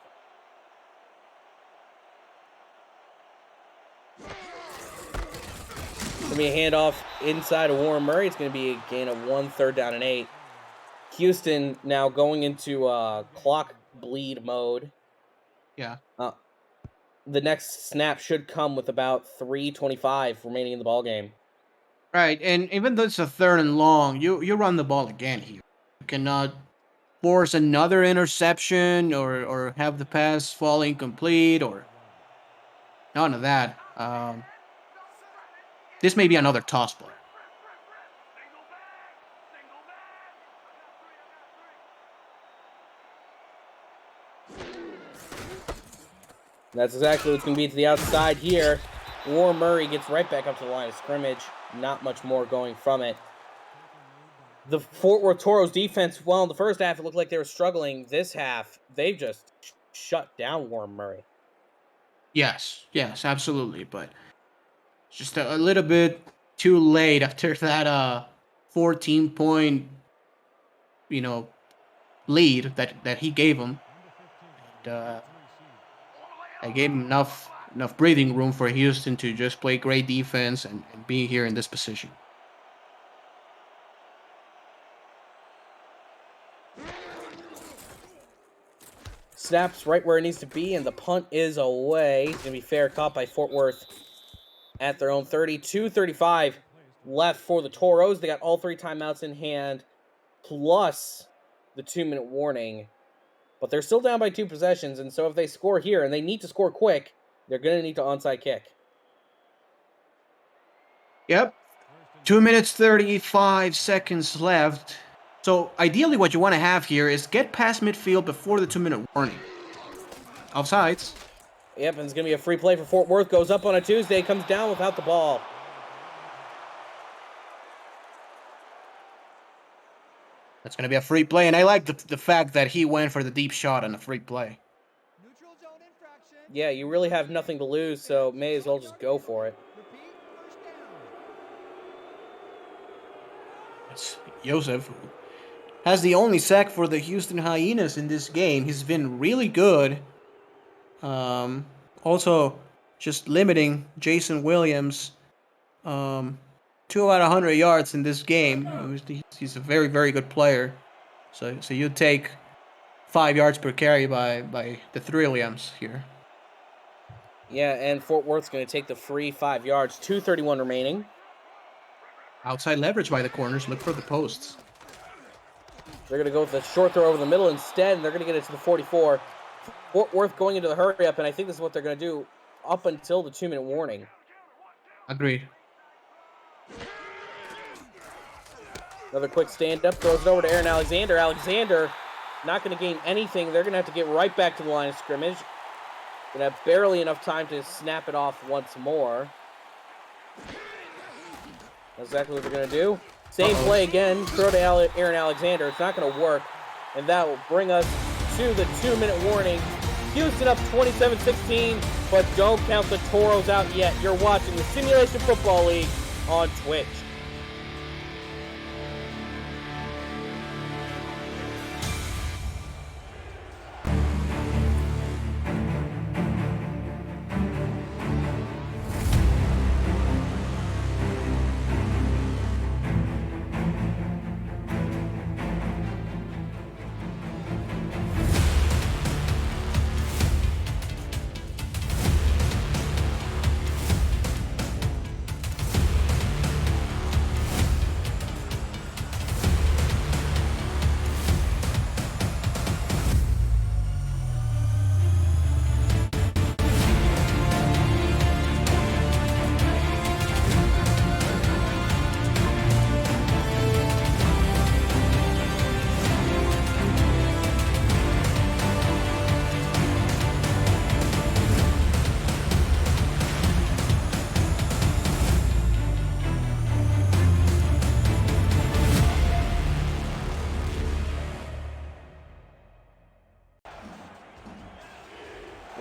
Gonna be a handoff inside of Warren Murray. It's gonna be a gain of 1, 3rd down and 8. Houston now going into clock bleed mode. Yeah. Uh, the next snap should come with about 3:25 remaining in the ball game. Right, and even though it's a 3rd and long, you run the ball again here. You cannot force another interception or have the pass fall incomplete or none of that. This may be another toss play. That's exactly what's going to be to the outside here. Warren Murray gets right back up to the line of scrimmage. Not much more going from it. The Fort Worth Toros defense, well, in the first half, it looked like they were struggling. This half, they've just shut down Warren Murray. Yes, absolutely. But just a little bit too late after that 14 point you know lead that he gave him. And, I gave him enough breathing room for Houston to just play great defense and be here in this position. Snaps right where it needs to be, and the punt is away. It's going to be fair, caught by Fort Worth at their own 30. 2:35 left for the Toros. They got all 3 timeouts in hand, plus the 2-minute warning. But they're still down by 2 possessions, and so if they score here, and they need to score quick, they're going to need to onside kick. Yep. 2 minutes 35 seconds left. So ideally, what you want to have here is get past midfield before the 2-minute warning. Offsides. Yep, and it's going to be a free play for Fort Worth. Goes up on a Tuesday, comes down without the ball. That's going to be a free play, and I like the fact that he went for the deep shot on a free play. Yeah, you really have nothing to lose, so may as well just go for it. It's Joseph, who has the only sack for the Houston Hyenas in this game. He's been really good. Also, just limiting Jason Williams to about 100 yards in this game. He's a very, very good player. So you take 5 yards per carry by the three Williams here. Yeah, and Fort Worth's going to take the free 5 yards. 2:31 remaining. Outside leverage by the corners. Look for the posts. They're going to go with a short throw over the middle instead, and they're going to get it to the 44. Fort Worth going into the hurry up, and I think this is what they're going to do up until the 2-minute warning. Agreed. Another quick stand-up, throws it over to Aaron Alexander. Alexander not going to gain anything. They're going to have to get right back to the line of scrimmage. Going to have barely enough time to snap it off once more. That's exactly what they're going to do. Same play again. Throw to Aaron Alexander. It's not going to work. And that will bring us to the 2-minute warning. Houston up 27-16, but don't count the Toros out yet. You're watching the Simulation Football League on Twitch.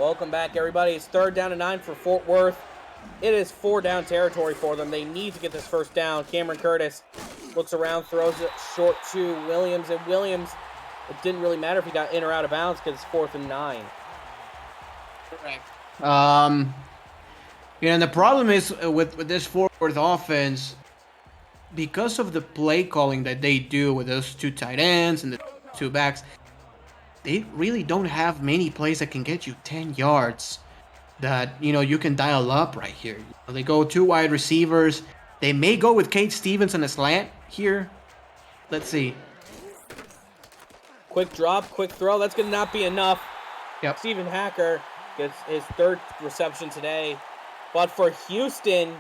Welcome back, everybody. It's 3rd down and 9 for Fort Worth. It is 4 down territory for them. They need to get this first down. Cameron Curtis looks around, throws it short to Williams, and Williams, it didn't really matter if he got in or out of bounds because it's 4th and 9. Correct. And the problem is with this Fort Worth offense, because of the play calling that they do with those 2 tight ends and the 2 backs, they really don't have many plays that can get you 10 yards that, you can dial up right here. They go 2 wide receivers. They may go with Kate Stevens on a slant here. Let's see. Quick drop, quick throw. That's going to not be enough. Yep. Stephen Hacker gets his 3rd reception today. But for Houston,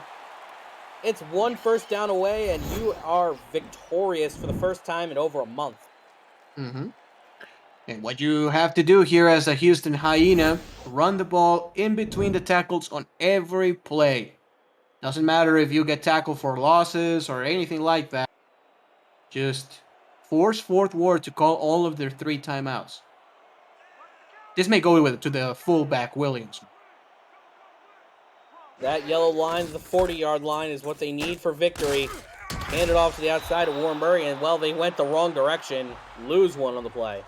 it's 1 first down away, and you are victorious for the first time in over a month. Mm-hmm. And what you have to do here as a Houston Hyena, run the ball in between the tackles on every play. Doesn't matter if you get tackled for losses or anything like that. Just force Fort Worth to call all of their 3 timeouts. This may go to the fullback Williams. That yellow line, the 40-yard line, is what they need for victory. Hand it off to the outside of Warren Murray, and, well, they went the wrong direction. Lose one on the play.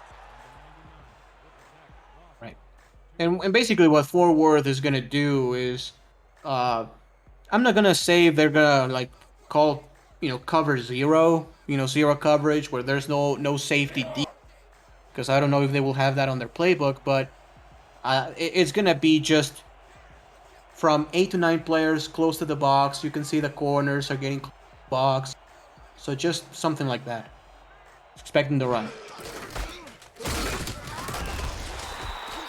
Right. And basically what Fort Worth is going to do is, I'm not going to say they're going to, call, cover 0, 0 coverage where there's no safety deep, because I don't know if they will have that on their playbook, but it's going to be just from 8 to 9 players close to the box. You can see the corners are getting close to the box. So just something like that. Expecting the run.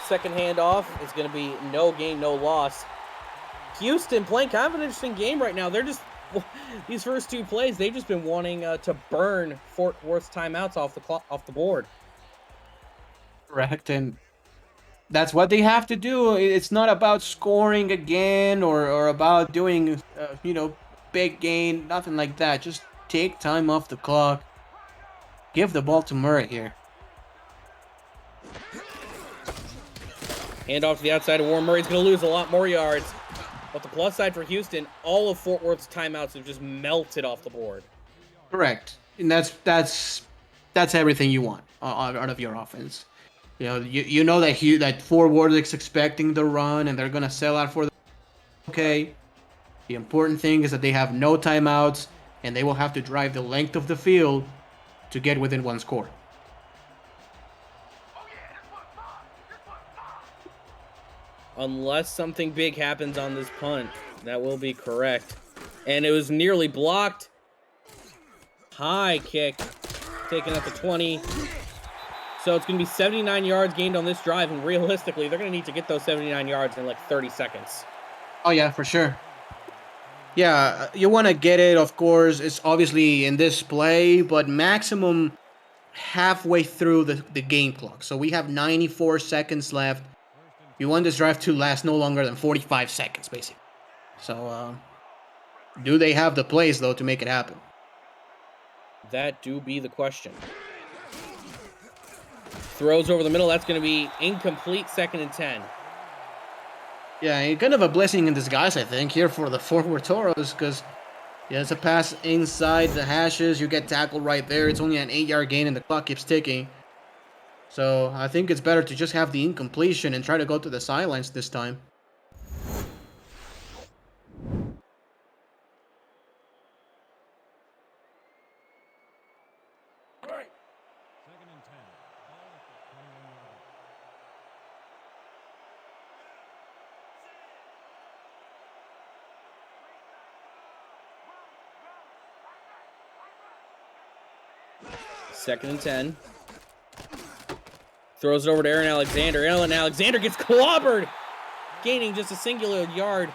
Second handoff is going to be no gain, no loss. Houston playing kind of an interesting game right now. They're just, these first 2 plays, they've just been wanting to burn Fort Worth's timeouts off the board. Correct, and that's what they have to do. It's not about scoring again or about doing, big gain, nothing like that. Just take time off the clock. Give the ball to Murray here. Hand off to the outside of Warren Murray's going to lose a lot more yards. But the plus side for Houston, all of Fort Worth's timeouts have just melted off the board. Correct, and that's everything you want out of your offense. You know that Fort Worth is expecting the run and they're gonna sell out for the. Okay, the important thing is that they have no timeouts and they will have to drive the length of the field to get within 1 score. Unless something big happens on this punt, that will be correct. And it was nearly blocked. High kick, taken at the 20. So it's going to be 79 yards gained on this drive, and realistically, they're going to need to get those 79 yards in 30 seconds. Oh, yeah, for sure. Yeah, you want to get it, of course. It's obviously in this play, but maximum halfway through the game clock. So we have 94 seconds left. You want this drive to last no longer than 45 seconds, basically. So, do they have the plays, though, to make it happen? That do be the question. Throws over the middle. That's going to be incomplete, 2nd and 10. Yeah, kind of a blessing in disguise, I think, here for the Fort Worth Toros, because it's a pass inside the hashes. You get tackled right there. It's only an 8-yard gain, and the clock keeps ticking. So I think it's better to just have the incompletion and try to go to the sidelines this time. Second and 10. Throws it over to Aaron Alexander. Aaron Alexander gets clobbered, gaining just a singular yard.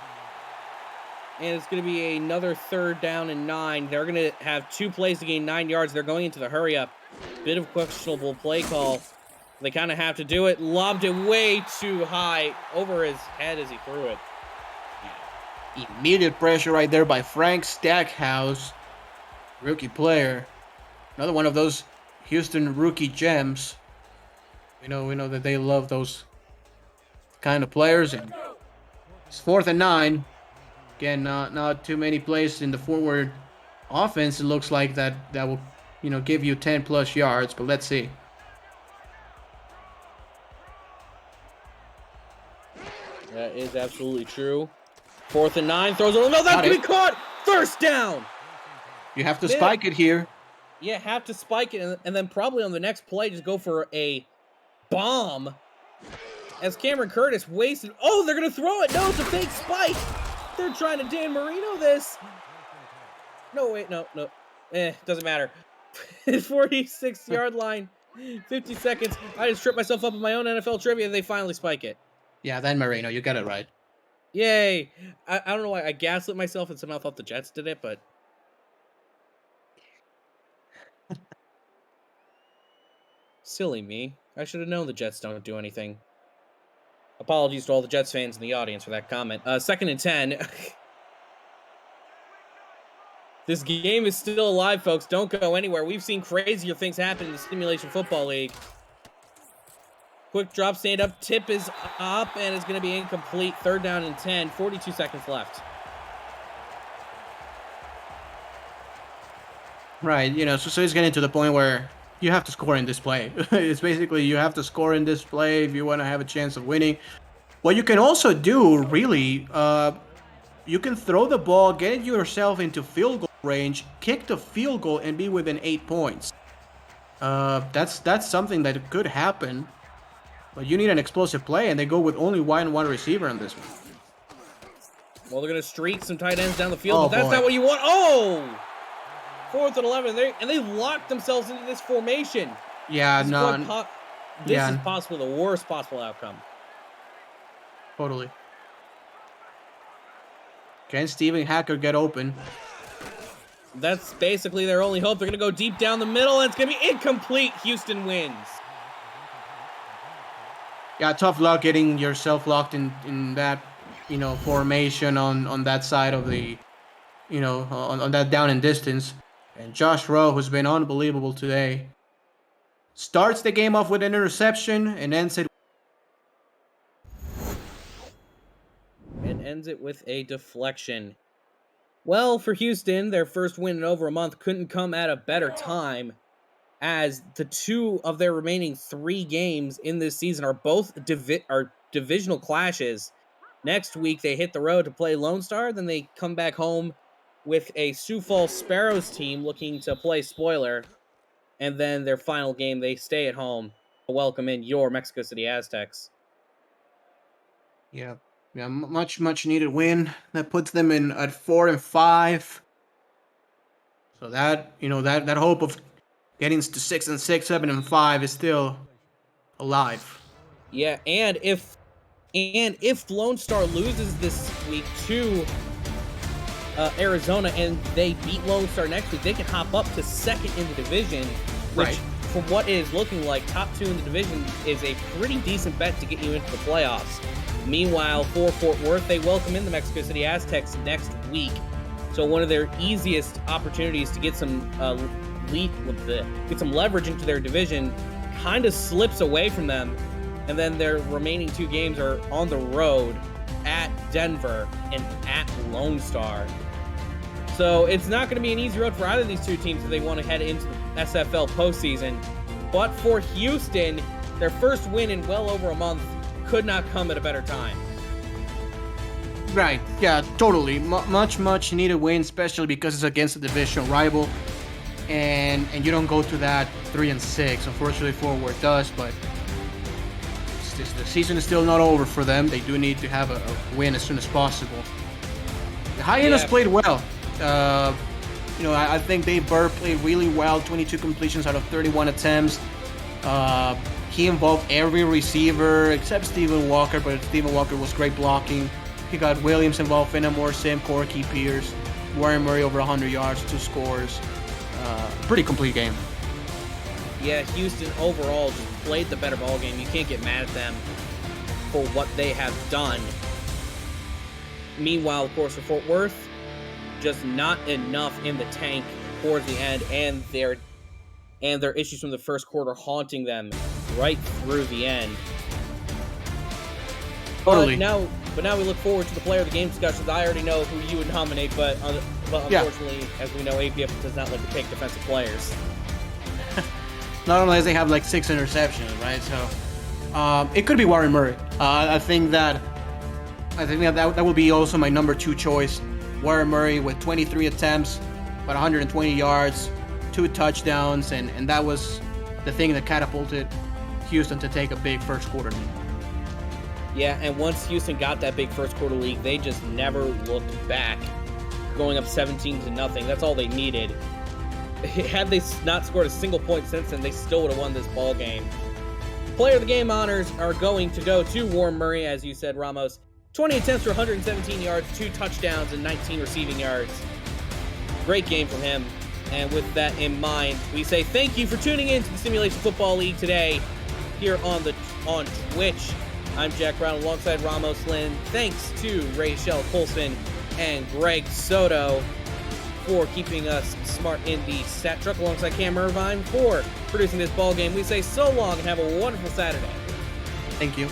And it's going to be another 3rd down and 9. They're going to have 2 plays to gain 9 yards. They're going into the hurry-up. Bit of questionable play call. They kind of have to do it. Lobbed it way too high over his head as he threw it. Immediate pressure right there by Frank Stackhouse, rookie player. Another one of those Houston rookie gems. We know that they love those kind of players. And it's 4th and 9. Again, not too many plays in the forward offense. It looks like that will, give you 10 plus yards. But let's see. That is absolutely true. 4th and 9, throws it. No, that's going to be caught. First down. You have to spike it here. Yeah, have to spike it, and then probably on the next play, just go for a bomb. As Cameron Curtis wasted. Oh, they're going to throw it. No, it's a fake spike. They're trying to Dan Marino this. No, wait, no. Doesn't matter. 46-yard line, 50 seconds. I just tripped myself up in my own NFL trivia, and they finally spike it. Yeah, Dan Marino, you got it right. Yay. I don't know why I gaslit myself and somehow thought the Jets did it, but... Silly me. I should have known the Jets don't do anything. Apologies to all the Jets fans in the audience for that comment. 2nd and 10. This game is still alive, folks. Don't go anywhere. We've seen crazier things happen in the Simulation Football League. Quick drop, stand up, tip is up, and it's going to be incomplete. 3rd down and 10, 42 seconds left. Right, so it's getting to the point where you have to score in this play. It's basically you have to score in this play if you want to have a chance of winning. What you can also do, really, you can throw the ball, get yourself into field goal range, kick the field goal, and be within 8 points. That's something that could happen. But you need an explosive play, and they go with only one receiver on this one. Well, they're going to streak some tight ends down the field, but that's not what you want. Oh! 4th and 11, and they locked themselves into this formation. Yeah, this is possibly the worst possible outcome. Totally. Can Steven Hacker get open? That's basically their only hope. They're going to go deep down the middle, and it's going to be incomplete. Houston wins. Yeah, tough luck getting yourself locked in that, formation on that side of the, on that down and distance. And Josh Rowe, who's been unbelievable today, starts the game off with an interception and ends it. And ends it with a deflection. Well, for Houston, their first win in over a month couldn't come at a better time, as the 2 of their remaining 3 games in this season are both divisional clashes. Next week, they hit the road to play Lone Star, then they come back home with a Sioux Falls Sparrows team looking to play spoiler, and then their final game, they stay at home to welcome in your Mexico City Aztecs. Yeah, much needed win. That puts them in at 4 and 5. So that that hope of getting to 6 and 6, 7 and 5 is still alive. Yeah, and if Lone Star loses this week to Arizona and they beat Lone Star next week, they can hop up to 2nd in the division, which, from what it is looking like, top 2 in the division is a pretty decent bet to get you into the playoffs. Meanwhile, for Fort Worth, they welcome in the Mexico City Aztecs next week. So one of their easiest opportunities to get some leverage into their division kind of slips away from them. And then their remaining 2 games are on the road at Denver and at Lone Star. So it's not going to be an easy road for either of these 2 teams if they want to head into the SFL postseason. But for Houston, their first win in well over a month could not come at a better time. Right, yeah, totally. Much needed win, especially because it's against a divisional rival. And you don't go to that 3 and 6. Unfortunately, Fort Worth does, but the season is still not over for them. They do need to have a win as soon as possible. The Hyenas played well. I think Dave Burr played really well. 22 completions out of 31 attempts. He involved every receiver except Stephen Walker, but Stephen Walker was great blocking. He got Williams involved, Finamore, Sim, Corky, Pierce, Warren Murray over 100 yards, 2 scores. Pretty complete game. Yeah, Houston overall just played the better ball game. You can't get mad at them for what they have done. Meanwhile, of course, for Fort Worth, just not enough in the tank towards the end, and their issues from the first quarter haunting them right through the end. Totally. But now we look forward to the player of the game discussions. I already know who you would nominate, but unfortunately, as we know, APF does not like to pick defensive players. Not unless they have like 6 interceptions, right? So it could be Warren Murray. I think that will be also my number 2 choice. Warren Murray with 23 attempts, about 120 yards, 2 touchdowns, and that was the thing that catapulted Houston to take a big first quarter lead. Yeah, and once Houston got that big first quarter lead, they just never looked back, going up 17-0. That's all they needed. Had they not scored a single point since then, they still would have won this ball game. Player of the game honors are going to go to Warren Murray, as you said, Ramos. 20 attempts for 117 yards, 2 touchdowns, and 19 receiving yards. Great game from him. And with that in mind, we say thank you for tuning in to the Simulation Football League today here on Twitch. I'm Jack Brown alongside Ramos Lynn. Thanks to Rachel Colson and Greg Soto for keeping us smart in the stat truck, alongside Cam Irvine for producing this ball game. We say so long and have a wonderful Saturday. Thank you.